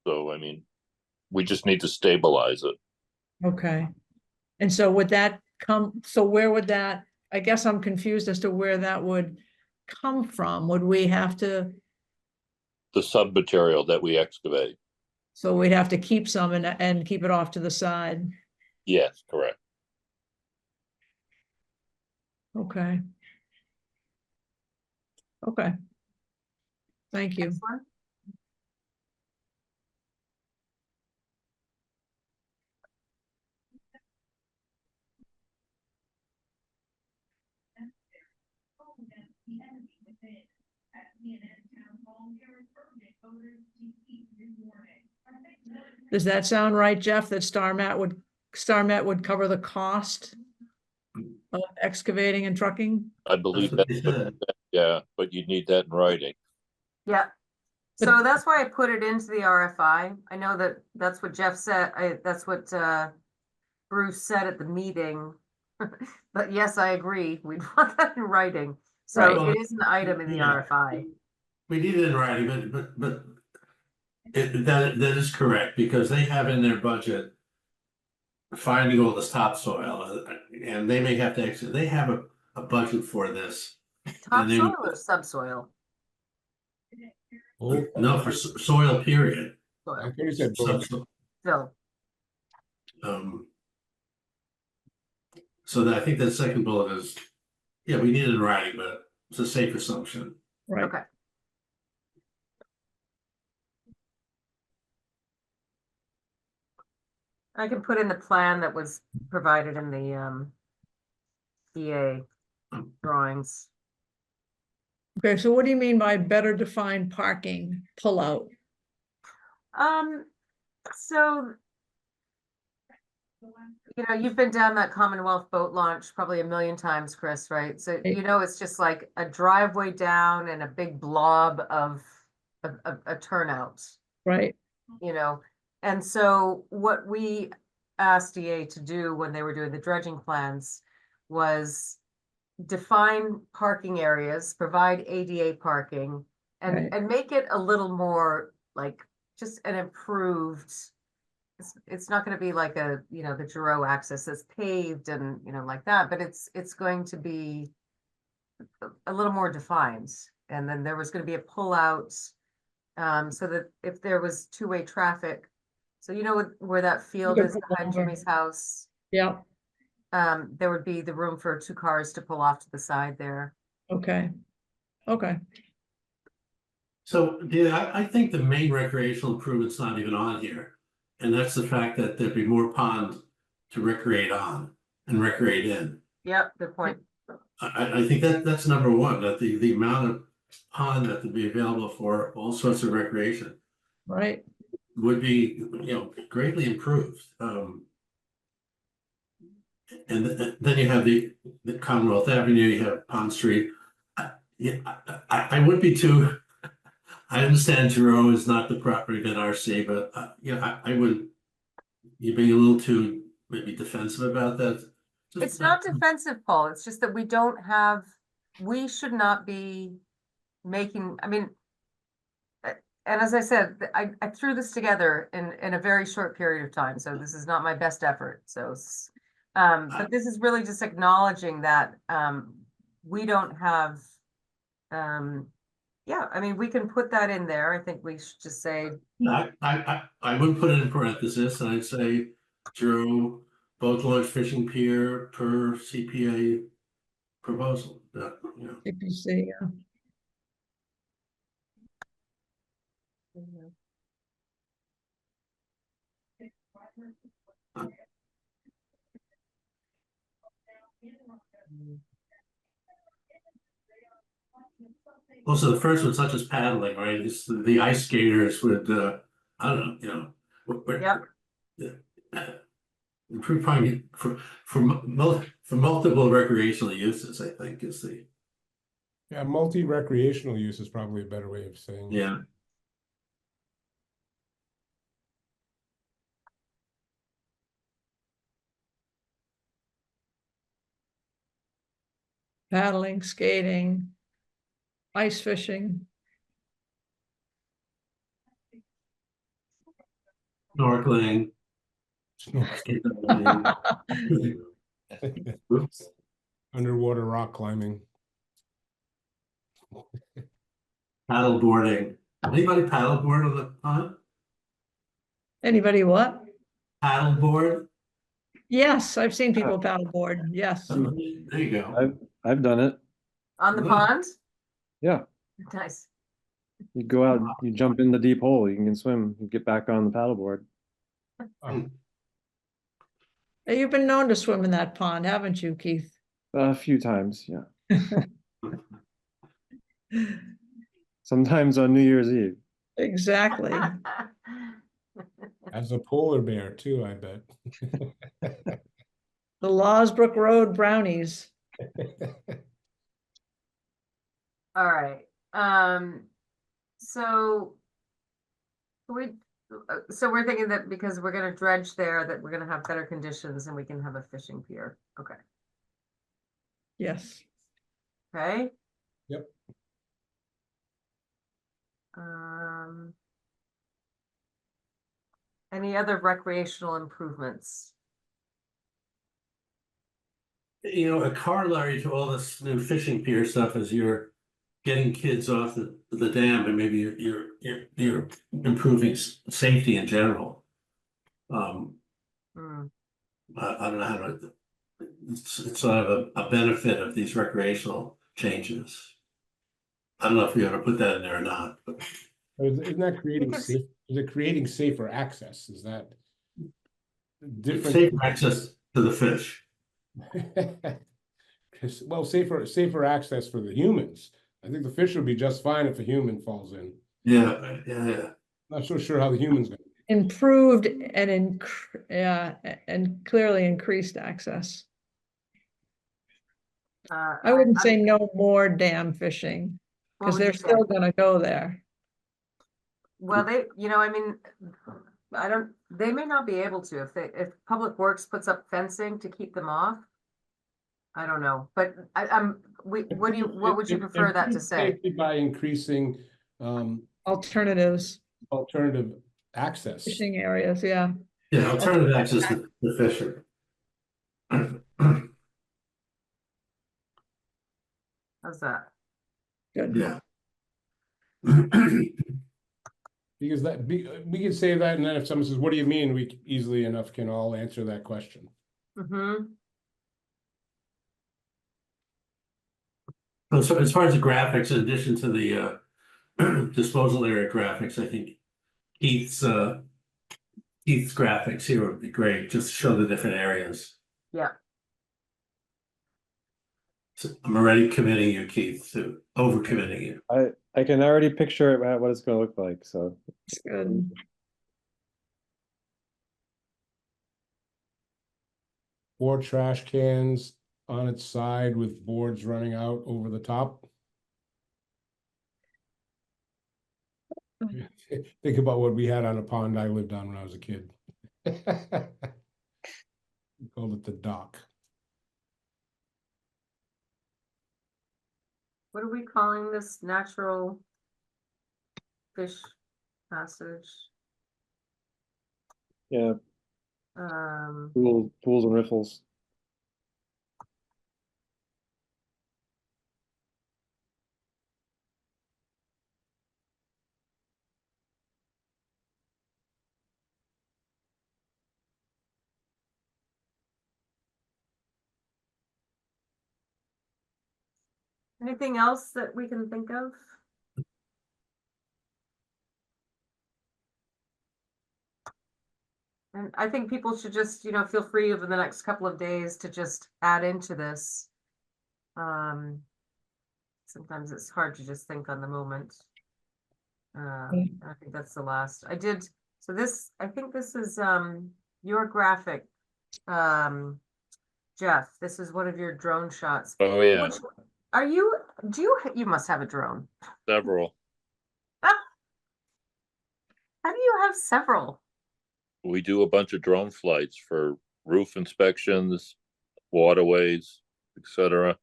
so I mean, we just need to stabilize it. Okay. And so would that come, so where would that, I guess I'm confused as to where that would come from. Would we have to, The submaterial that we excavate. so we'd have to keep some and keep it off to the side? Yes, correct. Okay. Okay. Thank you. Next one. Does that sound right, Jeff, that StarMat would cover the cost of excavating and trucking? I believe That's what that, they said. yeah, but you'd need that in writing. Yeah, So that's why I put it into the RFI. I know that that's what Jeff said, that's what, Bruce said at the meeting. But yes, I agree, we'd want that in writing, Right. so it is an item in the Yeah. RFI. We need it in writing, but that is correct, because they have in their budget finding all this topsoil, and they may have to actually, they have a budget for this. And they- Topsoil or subsoil? Oh, No, for soil, period. I Soil, thought you said both. fill. Um. So I think the second bullet is, yeah, we need it in writing, but it's a safe assumption. Right. Okay. I can put in the plan that was provided in the EA drawings. Okay, so what do you mean by better defined parking pullout? So, you know, you've been down that Commonwealth boat launch probably a million times, Chris, right? So, Right. you know, it's just like a driveway down and a big blob of a turnout, Right, you know? And so what we asked EA to do when they were doing the dredging plans was define parking areas, provide ADA parking, Right. and make it a little more like just an improved. It's not gonna be like a, you know, the Giroux access that's paved and, you know, like that, but it's going to be a little more defined. And then there was gonna be a pullout, so that if there was two-way traffic, so you know where that field could is pull behind over. Jimmy's house? yeah, There would be the room for two cars to pull off to the side there. okay, okay, So, yeah, I think the main recreational improvement's not even on here. And that's the fact that there'd be more pond to recreate on and recreate in. Yep, good point. I think that's number one, that the amount of pond that would be available for all sorts of recreation right, would be, you know, greatly improved. And then you have the Commonwealth Avenue, you have Pond Street. Yeah, I would be too. I understand Giroux is not the property of NRC, but you know, I would. You being a little too maybe defensive about that. It's not defensive, Paul. It's just that we don't have, we should not be making, I mean, and as I said, I threw this together in a very short period of time, so this is not my best effort, so. But this is really just acknowledging that, we don't have, yeah, I mean, we can put that in there. I think we should just say, I would put it in parenthesis and I'd say Giroux boat launch fishing pier per CPA proposal. You know. CPC, yeah. Also, the first one, such as paddling, right? It's the ice skaters would, I don't know, you know. Yep. Improve parking for multiple recreational uses, I think is the, Yeah, multi-recreational use is probably a better way of saying it. yeah. Paddling, skating, ice fishing, Snorkeling. Oops. Underwater rock climbing. Paddle boarding. Anybody paddleboard on the pond? anybody what? Paddleboard? Yes, I've seen people paddleboard, yes. Oh, there you go. I've done it. On the Yeah. pond? Yeah. Nice. You go out, you jump in the deep hole, you can swim, you get back on the paddleboard. Hey, you've been known to swim in that pond, haven't you, Keith? A few times, yeah. Sometimes on New Year's Eve. Exactly. As a polar bear too, I bet. The Losbrook Road Brownies. All right, so So we're thinking that because we're gonna dredge there, that we're gonna have better conditions and we can have a fishing pier. Okay, Yes. okay? Yep. Any other recreational improvements? You know, a corollary to all this new fishing pier stuff is you're getting kids off the dam and maybe you're improving safety in general. Hmm, I don't know how to, it's sort of a benefit of these recreational changes. I don't know if we ought to put that in there or not, but Isn't that creating it's- safe, is it creating safer access? Is that different? safe access to the fish. 'Cause, well, safer access for the humans. I think the fish would be just fine if a human falls in. Yeah. Not so sure how the humans gonna. Improved and and clearly increased access. I wouldn't say no more dam fishing, what because would you they're say? still gonna go there. Well, I mean, they may not be able to, if Public Works puts up fencing to keep them off. I don't know, but what would you prefer that to Improve say? safety by increasing Alternatives, alternative access. fishing areas, yeah. Yeah, alternative access to the fisher. How's that? Good. Yeah. Because we can say that, and then if someone says, what do you mean? We easily enough can all answer that question. Mm-hmm. So as far as the graphics, in addition to the disposal area graphics, I think Keith's graphics here would be great, just to show the different areas. Yeah. So I'm already committing you, Keith, to overcommitting you. I can already picture it, what it's gonna look like, so. It's good. Four trash cans on its side with boards running out over the top. Think about what we had on a pond I lived on when I was a kid. We called it the dock. What are we calling this natural fish passage? Yeah, Um, pools and riffles. anything else that we can think of? And I think people should just, feel free over the next couple of days to just add into this. Sometimes it's hard to just think on the moment. I think that's the last. I think this is your graphic. Jeff, this is one of your drone shots. Oh, yeah, Which, you must have a drone. several. How do you have several? We do a bunch of drone flights for roof inspections, waterways, etc.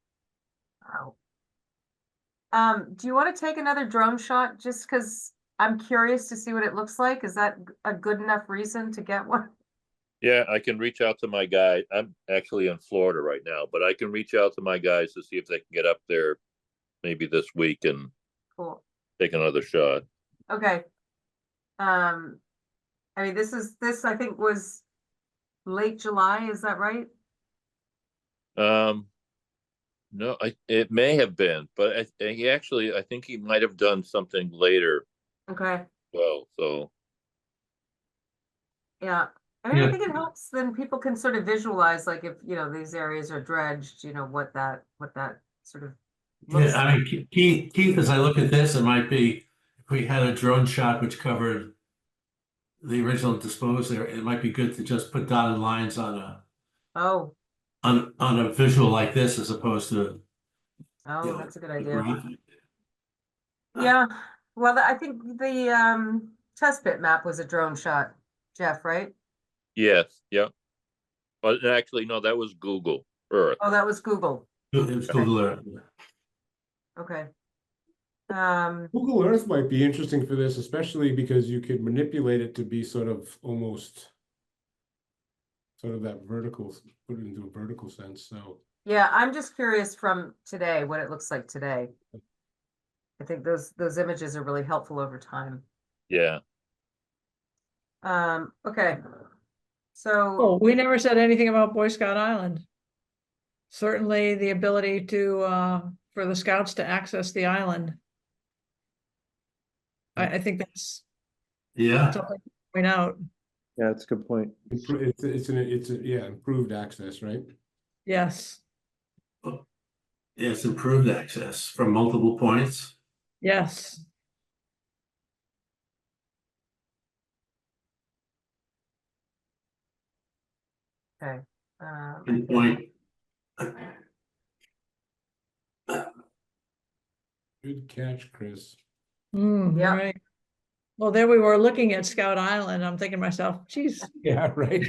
Wow. Do you want to take another drone shot just because I'm curious to see what it looks like? Is that a good enough reason to get one? Yeah, I can reach out to my guy. I'm actually in Florida right now, but I can reach out to my guys to see if they can get up there maybe this week and Cool. take another shot. Okay. I mean, this I think was late July, is that right? No, it may have been, but I think he might have done something later. Okay, Well, so yeah. I mean, I Yeah. think it helps, then people can sort of visualize, like, if, these areas are dredged, what that sort of looks Yeah, I mean, Keith, as I look at this, it might be, if we had a drone shot which covered the original disposal, it might be good to just put dotted lines on Oh, a visual like this as opposed to. oh, that's a good idea. graphic. Yeah, well, I think the test pit map was a drone shot, Jeff, right? Yes, yep. But actually, no, that was Google Earth. Oh, that was Google. It was Google Earth. Okay. Google Earth might be interesting for this, especially because you could manipulate it to be sort of almost sort of that vertical, put it into a vertical sense, so. Yeah, I'm just curious from today, what it looks like today. I think those images are really helpful over time. Yeah, Okay. So, Oh, we never said anything about Boy Scout Island. Certainly the ability to, for the scouts to access the island. I think that's Yeah, something to point out. Yeah, that's a good point. Yeah, improved access, right? Yes, it's improved access from multiple points. yes. okay. Pinpoint. Good catch, Chris. Yeah. Right. Well, there we were looking at Scout Island. I'm thinking to myself, geez. Yeah, right.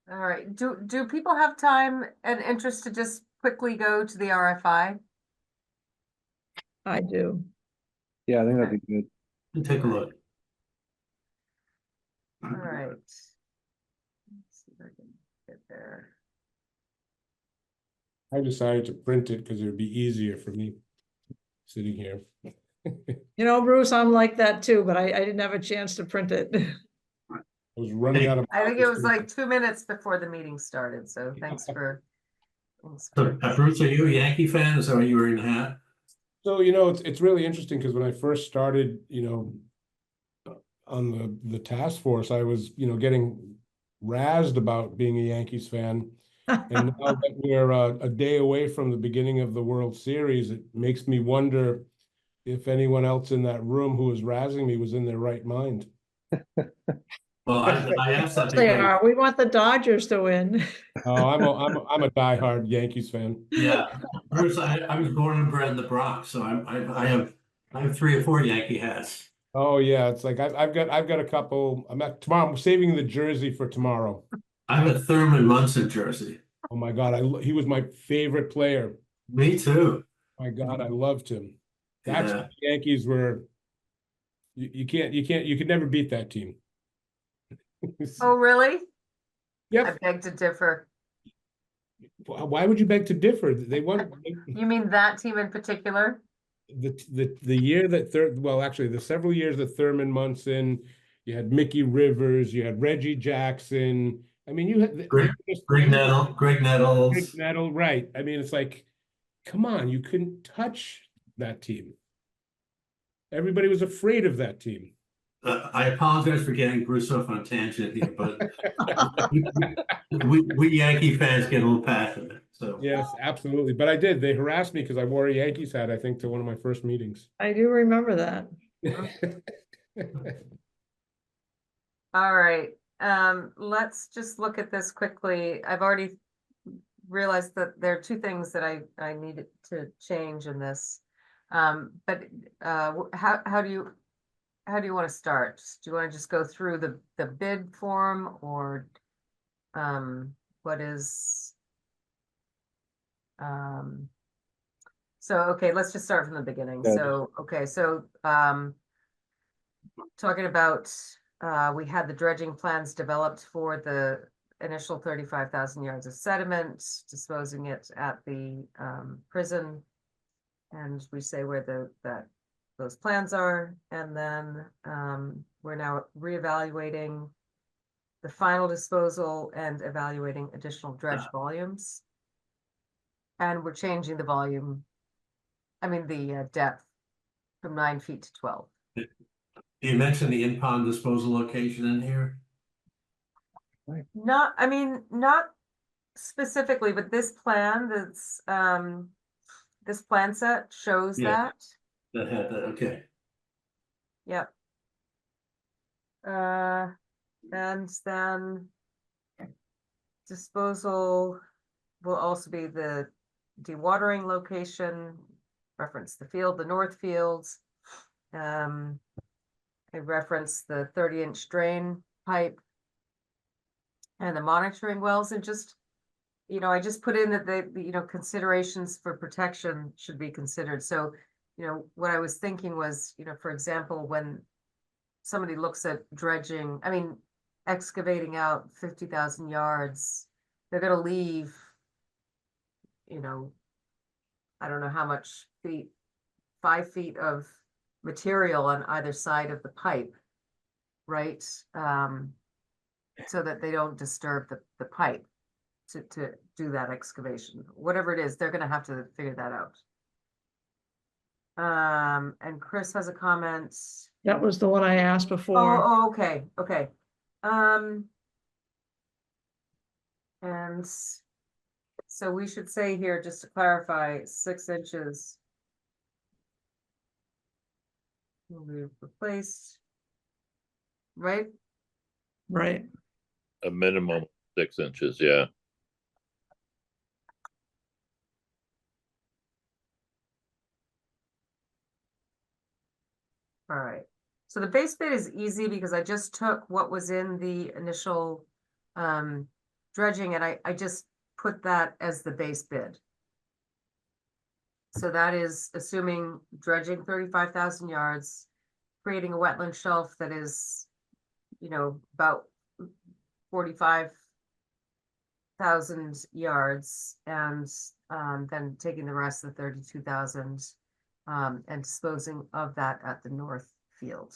All right. Do people have time and interest to just quickly go to the RFI? I do. Yeah, I think that'd be good. Take a look. All right. Let's see if I can get there. I decided to print it because it would be easier for me sitting here. You know, Bruce, I'm like that too, but I didn't have a chance to print it. I was running out of. I think it was like 2 minutes before the meeting started, so thanks for. So, Bruce, are you a Yankee fan? Is that why you were in the hat? So, it's really interesting because when I first started, on the task force, I was, getting razzed about being a Yankees fan. And now that we're a day away from the beginning of the World Series, it makes me wonder if anyone else in that room who was razzing me was in their right mind. Well, I asked that They because, are. We want the Dodgers to win. Oh, I'm a diehard Yankees fan. yeah, Bruce, I was born and bred in the Bronx, so I have 3 or 4 Yankee hats. Oh yeah, it's like I've got a couple. Tomorrow. I'm saving the jersey for tomorrow. I have a Thurman Munson jersey. Oh my God, he was my favorite player. Me too. My God, I loved him. That's Yeah. what the Yankees were. You could never beat that team. Oh, really? I Yep. beg to differ. Why would you beg to differ? They won You mean that team in particular? the year that actually the several years that Thurman Munson, you had Mickey Rivers, you had Reggie Jackson. I mean, you had Greg Nettles. Nettle, right? I mean, it's like, come on, you couldn't touch that team. Everybody was afraid of that team. I apologize for getting Bruce off on a tangent here, but we Yankee fans get a little passionate, so. Yes, absolutely. But I did. They harassed me because I wore a Yankees hat, I think, to one of my first meetings. I do remember that. All right, let's just look at this quickly. I've already realized that there are 2 things that I needed to change in this. But how do you want to start? Do you want to just go through the bid form, or what is so okay, let's just start from the beginning. Yeah. So okay, so talking about we had the dredging plans developed for the initial 35,000 yards of sediment, disposing it at the prison. And we say where those plans are, and then we're now reevaluating the final disposal and evaluating additional dredge volumes. And we're changing the volume, the depth from 9 feet to 12. You mentioned the in-pond disposal location in here? Not specifically, but this plan this plan set shows Yeah. that. That had that, okay. Yep. And then disposal will also be the dewatering location, reference the field, the north fields, I referenced the 30-inch drain pipe and the monitoring wells, and just, I just put in that considerations for protection should be considered. So, what I was thinking was, for example, when somebody looks at dredging, excavating out 50,000 yards, they're gonna leave, I don't know how much feet, 5 feet of material on either side of the pipe, right? So that they don't disturb the pipe to do that excavation. Whatever it is, they're gonna have to figure that out. And Chris has a comment. That was the one I asked before. Oh, okay, okay. And so we should say here, just to clarify, 6 inches. Will be replaced. Right? Right. A minimum of 6 inches, yeah. All right. So the base bid is easy because I just took what was in the initial dredging, and I just put that as the base bid. So that is assuming dredging 35,000 yards, creating a wetland shelf that is, about 45,000 yards, and then taking the rest of the 32,000 and disposing of that at the north field.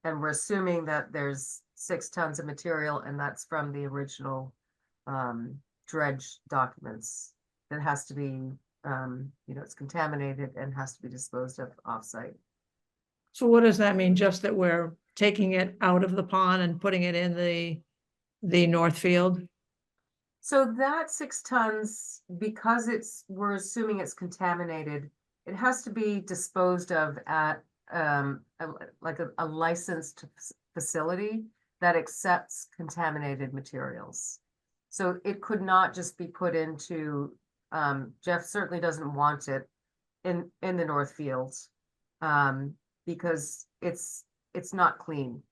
And we're assuming that there's 6 tons of material, and that's from the original dredge documents. That has to be, it's contaminated and has to be disposed of offsite. So what does that mean? Just that we're taking it out of the pond and putting it in the north field? So that 6 tons, because we're assuming it's contaminated, it has to be disposed of at a licensed facility that accepts contaminated materials. So it could not just be put into, Jeff certainly doesn't want it in the north fields, because it's not clean.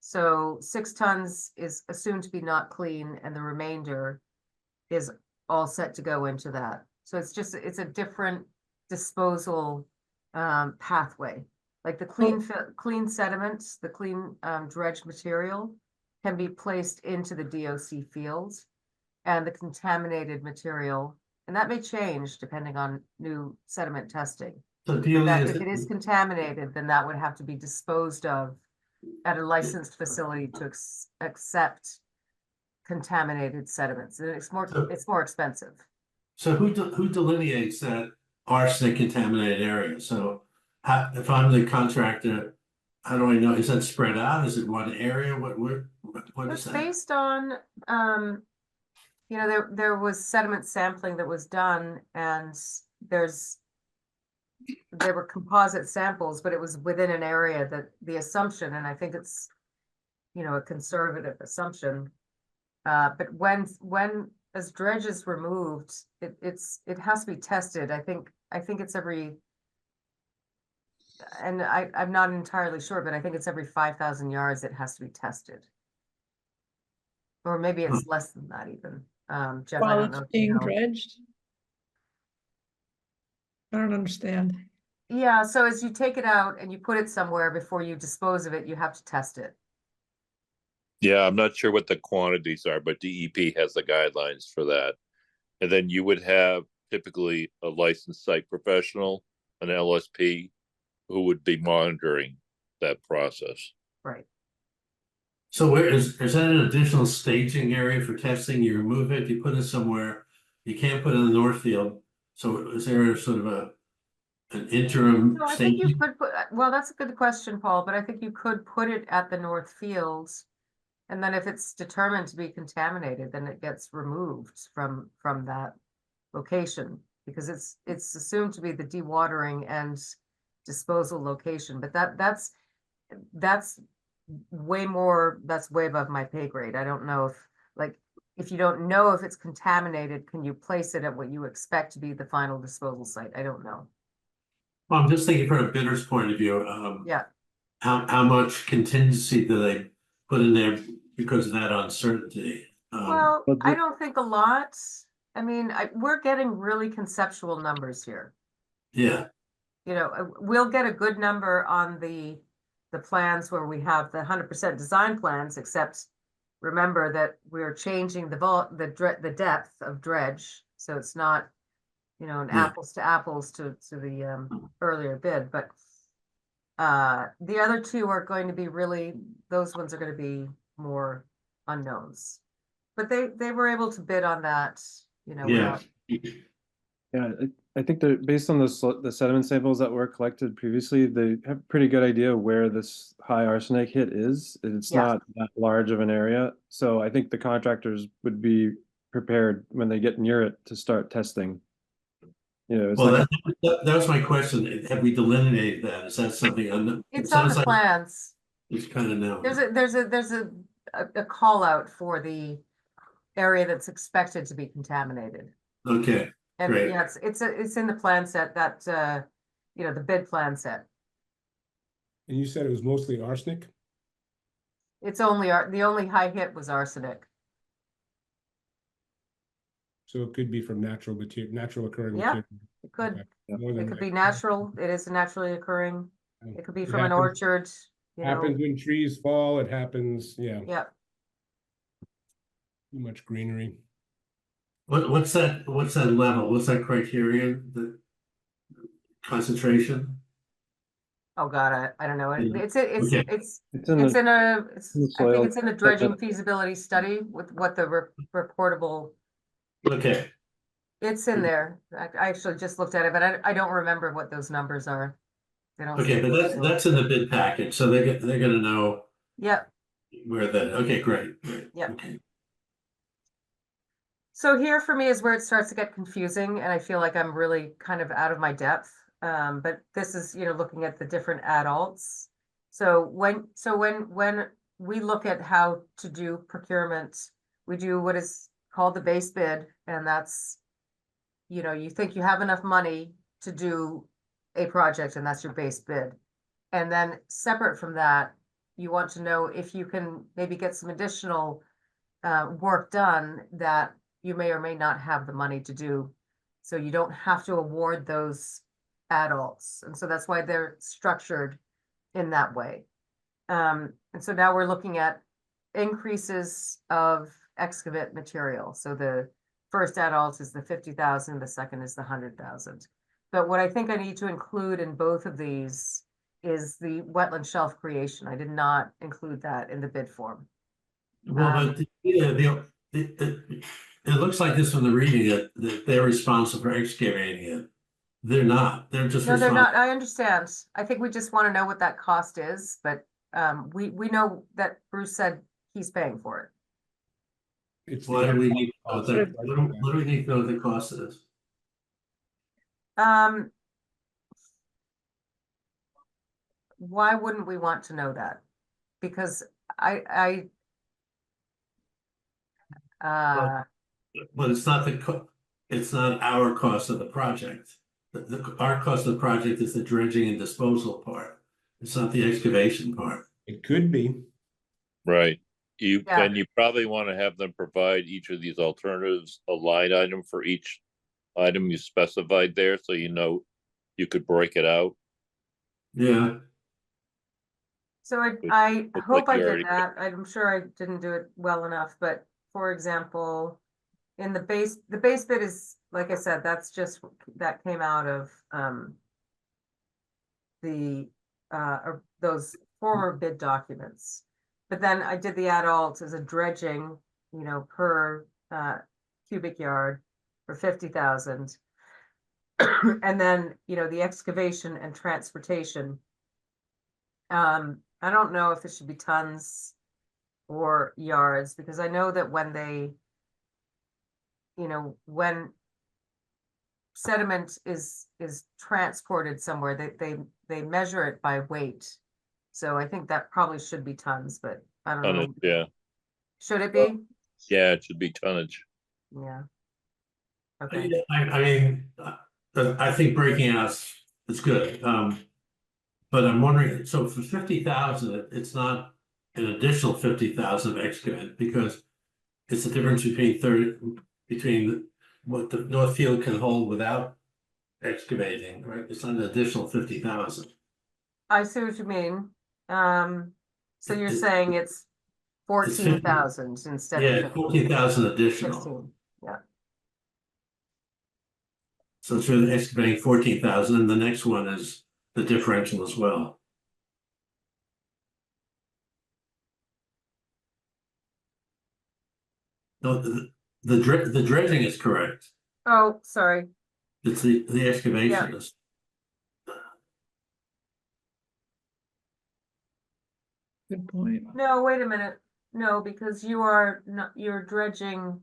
So 6 tons is assumed to be not clean, and the remainder is all set to go into that. So it's a different disposal pathway. Like the clean sediments, the clean dredged material can be placed into the DOC fields, and the contaminated material, and that may change depending on new sediment testing. So That DOE if it is contaminated, then that would have to be disposed of at a licensed facility to accept contaminated sediments, and it's more expensive. So who delineates that arsenic contaminated area? So if I'm the contractor, how do I know? Is that spread out? Is it one area? What is It's that? based on, there was sediment sampling that was done, and there were composite samples, but it was within an area that the assumption, and I think it's, a conservative assumption. But when as dredge is removed, it has to be tested. I think it's every, and I'm not entirely sure, but I think it's every 5,000 yards it has to be tested. Or maybe it's less than that even. Jeff, I While don't it's know. being dredged? I don't understand. Yeah, so as you take it out and you put it somewhere before you dispose of it, you have to test it. Yeah, I'm not sure what the quantities are, but DEP has the guidelines for that. And then you would have typically a licensed site professional, an LSP, who would be monitoring that process. Right. So where is that an additional staging area for testing? You remove it, you put it somewhere, you can't put it in the north field. So is there sort of an interim No, I think you staging? could put, well, that's a good question, Paul, but I think you could put it at the north fields. And then if it's determined to be contaminated, then it gets removed from that location, because it's assumed to be the dewatering and disposal location. But that's way above my pay grade. I don't know if you don't know if it's contaminated, can you place it at what you expect to be the final disposal site? I don't know. Well, I'm just thinking from a bidder's point of view, Yeah, how much contingency do they put in there because of that uncertainty? well, But I the- don't think a lot. I mean, we're getting really conceptual numbers here. Yeah, You know, we'll get a good number on the plans where we have the 100% design plans, except remember that we're changing the depth of dredge, so it's not, you know, an Yeah. apples to apples to the earlier bid, but the other two are going to be really, those ones are going to be more unknowns. But they were able to bid on that, you know, yeah. without, Yeah, I think that based on the sediment samples that were collected previously, they have a pretty good idea where this high arsenic hit is. It's Yeah. not that large of an area, so I think the contractors would be prepared when they get near it to start testing. You know, it's Well, not, that was my question. Have we delineated that? Is that something on? it's It on sounds the like plans. it's kind of known. There's a call out for the area that's expected to be contaminated. Okay, And Great. yeah, it's in the plan set that, you know, the bid plan set. And you said it was mostly arsenic? It's only, the only high hit was arsenic. So it could be from natural material, natural occurring Yeah, material. It could, Okay, more than it could be likely. natural, it is naturally occurring, it could be It from an happens- orchard, you know, Happens when trees fall, it happens, yeah, yeah. too much greenery. What's that level? What's that criterion? The concentration? Oh, God, I don't know, Yeah. it's Okay. it's in it's the, in a, in the I think soil it's in the dredging sediment. feasibility study with what the reportable, Okay, it's in there. I actually just looked at it, but I don't remember what those numbers are. They don't okay, say but what they are. that's in the bid package, so they're gonna know Yep, where that, okay, great. Yep. Okay. so here for me is where it starts to get confusing, and I feel like I'm really kind of out of my depth. But this is, you know, looking at the different adults. So when we look at how to do procurement, we do what is called the base bid, and that's, you know, you think you have enough money to do a project, and that's your base bid. And then separate from that, you want to know if you can maybe get some additional work done that you may or may not have the money to do. So you don't have to award those adults. And so that's why they're structured in that way. And so now we're looking at increases of excavate material. So the first adult is the 50,000, the second is the 100,000. But what I think I need to include in both of these is the wetland shelf creation. I did not include that in the bid form. Well, but, yeah, it looks like this from the reading it, that they're responsible for excavating it. They're not, they're just No, they're responsible. not. I understand. I think we just want to know what that cost is, but we know that Bruce said he's paying for it. It's Why do we need, Oh, what do we need to know what the cost is? Why wouldn't we want to know that? Because But it's not it's not our cost of the project. Our cost of the project is the dredging and disposal part. It's not the excavation part. It could be. Right. Yeah. And you probably want to have them provide each of these alternatives a line item for each item you specified there, so you know you could break it out. Yeah, so I It's hope like I you did already- that. I'm sure I didn't do it well enough, but for example, in the base bid is, like I said, that's just, that came out of those former bid documents. But then I did the adults as a dredging, you know, per cubic yard for 50,000. And then, you know, the excavation and transportation. I don't know if it should be tons or yards, because I know that when they, you know, when sediment is transported somewhere, they measure it by weight. So I think that probably should be tons, but I don't know. Tonnage, yeah. Should it be? Yeah, it should be tonnage. Yeah. Okay, I mean, I think breaking out it's good. But I'm wondering, so for 50,000, it's not an additional 50,000 of excavate because it's the difference between what the Northfield can hold without excavating, right? It's not an additional 50,000. I see what you mean. So you're It- saying it's 14,000 instead of Yeah, 15, 14,000 additional. 16, yeah. So it's really excavating 14,000, and the next one is the differential as well. No, the dredging is correct. Oh, sorry. It's the excavation is. Good point. No, wait a minute. No, because you are not, you're dredging.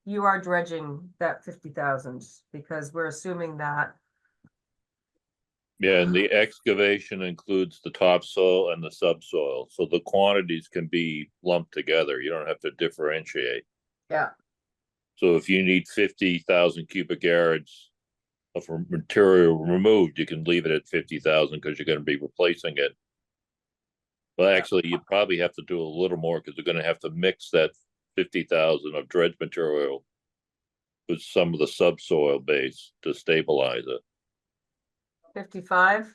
You are dredging that 50,000 because we're assuming that. Yeah, and the excavation includes the topsoil and the subsoil, so the quantities can be lumped together. You don't have to differentiate. Yeah. So if you need 50,000 cubic yards of material removed, you can leave it at 50,000 because you're going to be replacing it. But actually, you probably have to do a little more because they're going to have to mix that 50,000 of dredge material with some of the subsoil base to stabilize it. 55,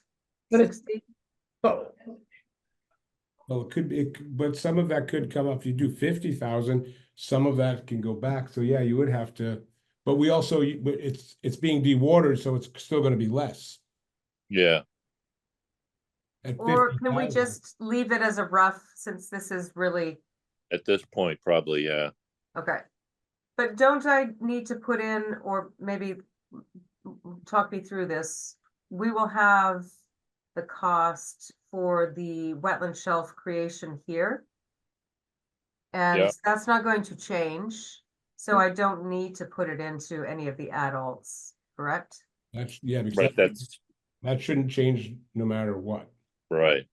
But it's- 60. But Well, it could be, but some of that could come up. If you do 50,000, some of that can go back. So yeah, you would have to, but we also, but it's being dewatered, so it's still gonna be less. Yeah, At Or can we 50,000. just leave it as a rough, since this is really, at this point, probably, yeah. okay. But don't I need to put in, or maybe talk me through this? We will have the cost for the wetland shelf creation here. And Yeah. that's not going to change, so I don't need to put it into any of the adults, correct? That's, yeah, because Right, that's that shouldn't change no matter what. right.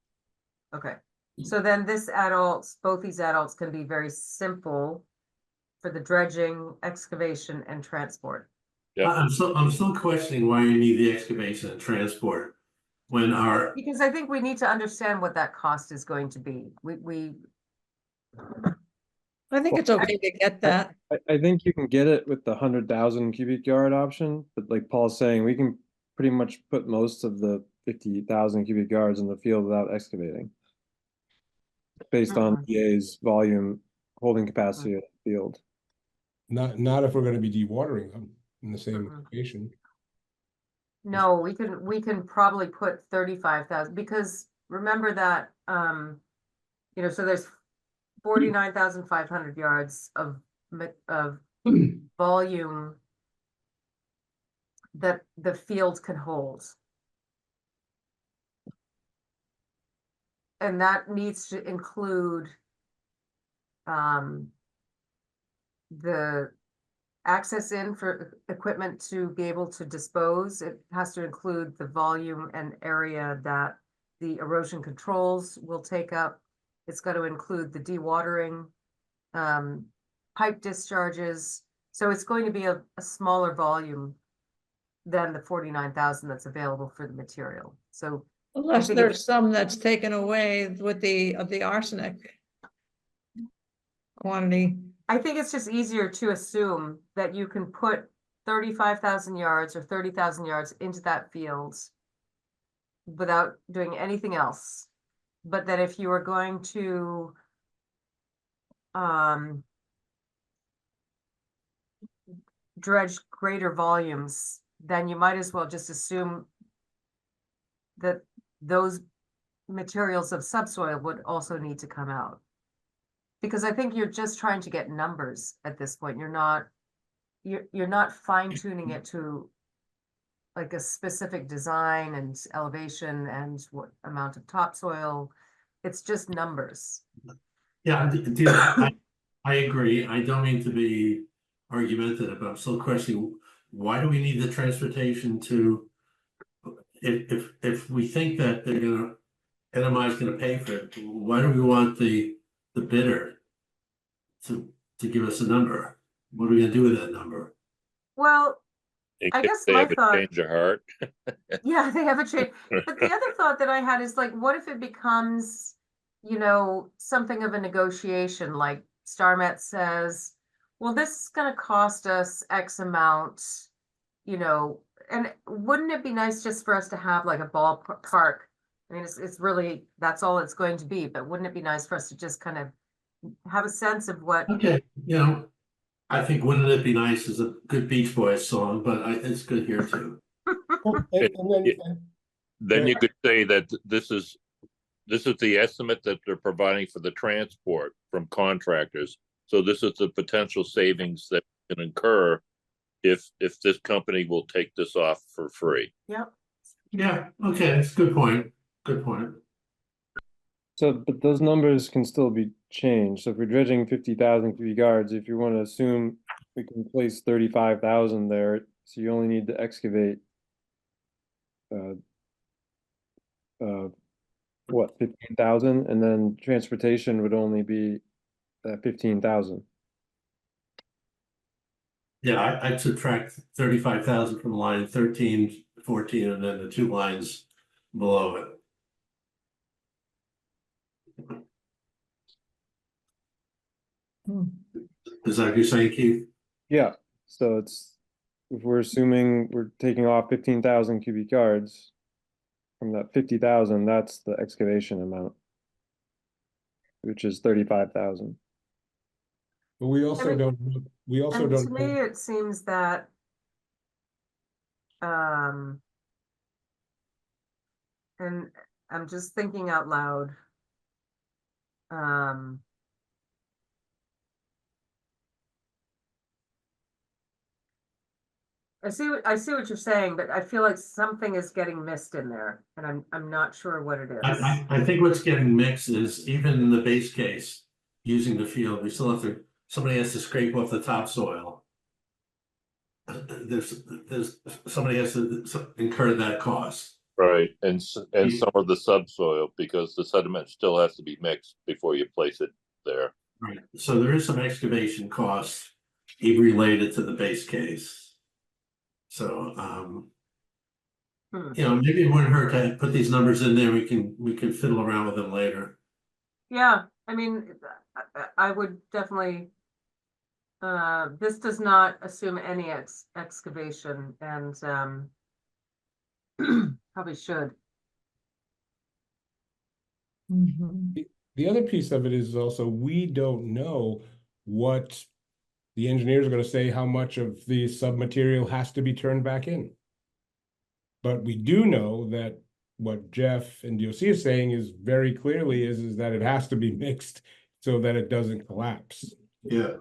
Okay, so then this adults, both these adults can be very simple for the dredging, excavation, and transport. Yep. I'm still questioning why you need the excavation and transport when our, Because I think we need to understand what that cost is going to be. We I think it's okay to get that. I think you can get it with the 100,000 cubic yard option, but like Paul's saying, we can pretty much put most of the 50,000 cubic yards in the field without excavating. Based on EA's volume holding capacity of the field. Not if we're gonna be dewatering them in the same Mhm. location. No, we can probably put 35,000, because remember that, so there's 49,500 yards of volume that the field can hold. And that needs to include the access in for equipment to be able to dispose. It has to include the volume and area that the erosion controls will take up. It's got to include the dewatering, pipe discharges. So it's going to be a smaller volume than the 49,000 that's available for the material. So Unless think there's some that's taken away with the arsenic quantity. I think it's just easier to assume that you can put 35,000 yards or 30,000 yards into that field without doing anything else. But that if you are going to dredge greater volumes, then you might as well just assume that those materials of subsoil would also need to come out. Because I think you're just trying to get numbers at this point. You're not fine tuning it to like a specific design and elevation and what amount of topsoil. It's just numbers. yeah, I agree. I don't mean to be argumentative, but I'm still questioning, why do we need the transportation to? If we think that they're gonna, NMI is gonna pay for it, why do we want the bidder to give us a number? What are we gonna do with that number? Well, In I case guess they my have a thought, change of heart. yeah, they have a change. But the other thought that I had is like, what if it becomes, something of a negotiation, like StarMet says, well, this is gonna cost us X amount, and wouldn't it be nice just for us to have like a ballpark? I mean, it's really, that's all it's going to be, but wouldn't it be nice for us to just kind of have a sense of what, Okay, I think Wouldn't It Be Nice is a good Beach Boys song, but it's good here too. Well, and then, Yeah. and Then you Right. could say that this is the estimate that they're providing for the transport from contractors. So this is the potential savings that can incur if this company will take this off for free. yep, Yeah, okay, that's a good point. Good point. So, but those numbers can still be changed. So if we're dredging 50,000 cubic yards, if you want to assume we can place 35,000 there, so you only need to excavate uh, what, 15,000, and then transportation would only be 15,000. Yeah, I'd subtract 35,000 from line 13, 14, and then the two lines below it. Hmm. Is that what you're saying, Keith? Yeah, so it's, if we're assuming we're taking off 15,000 cubic yards from that 50,000, that's the excavation amount, which is 35,000. but we also mean- don't, we also and to don't. me, know- it seems that and I'm just thinking out loud. I see what you're saying, but I feel like something is getting missed in there, and I'm not sure what it is. I think what's getting mixed is even in the base case, using the field, we still have to, somebody has to scrape off the topsoil. There's, somebody has to incur that cost. Right, and some of the subsoil, because the sediment still has to be mixed before you place it there. Right, so there is some excavation costs even related to the base case. So, maybe it wouldn't hurt to put these numbers in there. We can fiddle around with them later. Yeah, I mean, I would definitely. This does not assume any excavation, and probably should. Mhm. The other piece of it is also, we don't know what the engineers are gonna say, how much of the submaterial has to be turned back in. But we do know that what Jeff and DOC is saying is very clearly is that it has to be mixed so that it doesn't collapse. Yeah.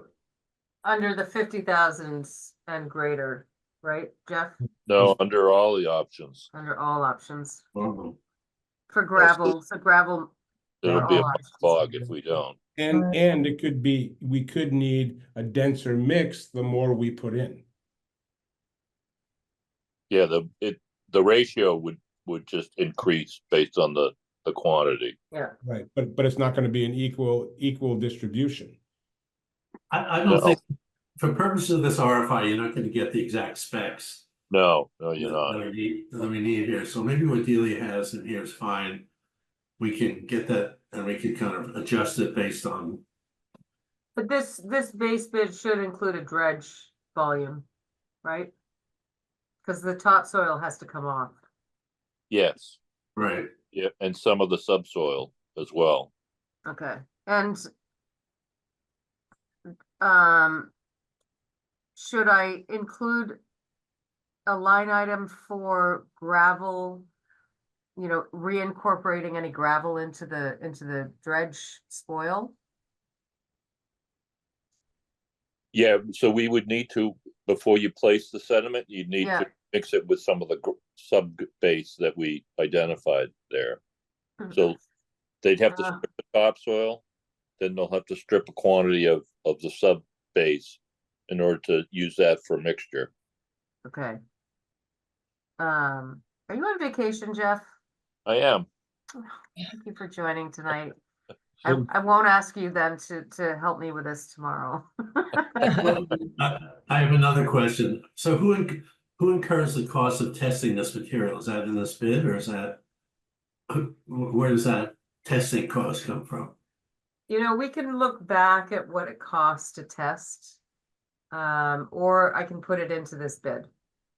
Under the 50,000 and greater, right, Jeff? No, under all the options, Under all options Mhm. for gravel, so gravel. it'll be a all mud options. bog if we don't. And it could be, we could need a denser mix the more we put in. Yeah, the ratio would just increase based on the quantity. Yeah, Right, but it's not gonna be an equal distribution. I don't No. think, for purposes of this RFI, you're not gonna get the exact specs. No, you're not. That we need here, so maybe what Delia has in here is fine. We can get that and we can kind of adjust it based on, but this base bid should include a dredge volume, right? Because the topsoil has to come off. Yes, right, yeah, and some of the subsoil as well. Okay, and um, should I include a line item for gravel? Reincorporating any gravel into the dredge spoil? Yeah, so we would need to, before you place the sediment, you'd need Yeah. to mix it with some of the sub base that we identified there. So they'd have to Uh. strip the topsoil, then they'll have to strip a quantity of the sub base in order to use that for mixture. Okay. Are you on vacation, Jeff? I am. Thank you for joining tonight. I won't ask you then to help me with this tomorrow. Well, I have another question. So who incurs the cost of testing this material? Is that in this bid or is that? Where does that testing cost come from? You know, we can look back at what it costs to test. Or I can put it into this bid,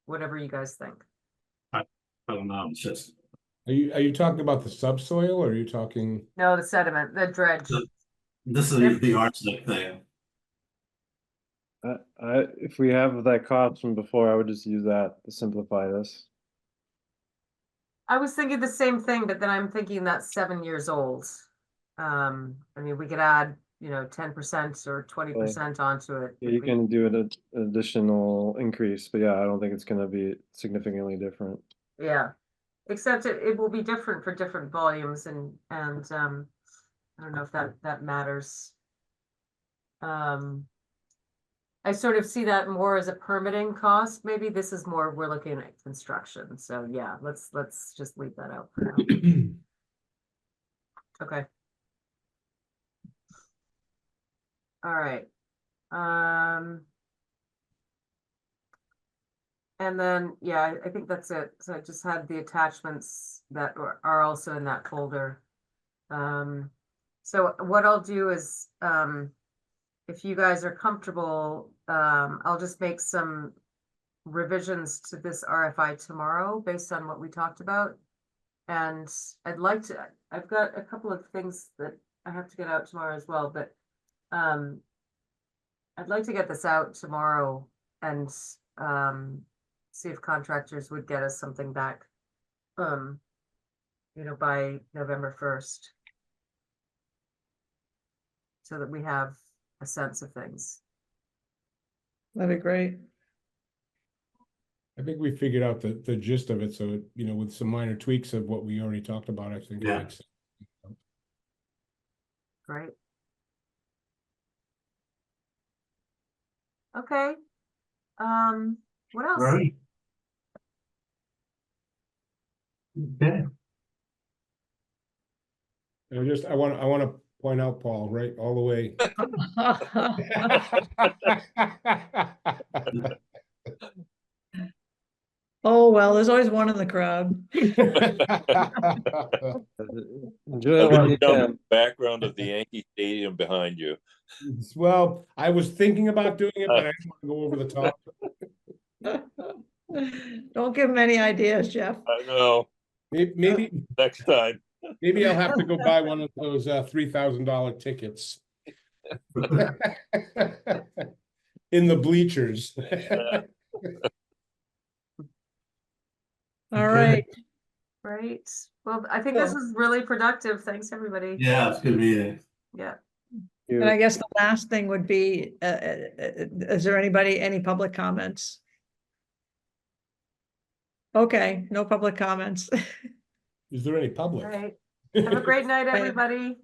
whatever you guys think. I don't know, it's just, Are you talking about the subsoil or are you talking? No, the sediment, the dredge. this is the arsenic thing. If we have that cost from before, I would just use that to simplify this. I was thinking the same thing, but then I'm thinking that's 7 years old. I mean, we could add, 10% or 20% onto it. Yeah, you can do an additional increase, but yeah, I don't think it's gonna be significantly different. Yeah, except it will be different for different volumes and, I don't know if that matters. I sort of see that more as a permitting cost. Maybe this is more, we're looking at construction. So yeah, let's just leave that out for now. Okay. All right. And then, yeah, I think that's it. So I just had the attachments that are also in that folder. So what I'll do is, if you guys are comfortable, I'll just make some revisions to this RFI tomorrow based on what we talked about. And I've got a couple of things that I have to get out tomorrow as well, but I'd like to get this out tomorrow and see if contractors would get us something back, by November 1st. So that we have a sense of things. That'd be great. I think we figured out the gist of it, so, with some minor tweaks of what we already talked about, I think. It Yeah. makes sense. Great. Okay. What else? Right. Okay. And I want to point out, Paul, right, all the way. Oh, well, there's always one in the crowd. Enjoy it while you Down can. the background of the Yankee Stadium behind you. Well, I was thinking about doing it, but I didn't want to go over the top. Don't give him any ideas, Jeff. I know, Maybe next time. I'll have to go buy one of those $3,000 tickets. In the bleachers. All right. Great. Well, I think this is really productive. Thanks, everybody. Yeah, it's a good meeting. Yeah. And I guess the last thing would be, is there any public comments? Okay, no public comments. Is there any All public? right. Have a great night, everybody.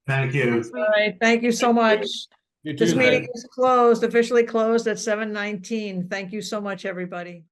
Thank you. Next week. All right, thank you so much. You This too. meeting is closed, officially closed at 7:19. Thank you so much, everybody.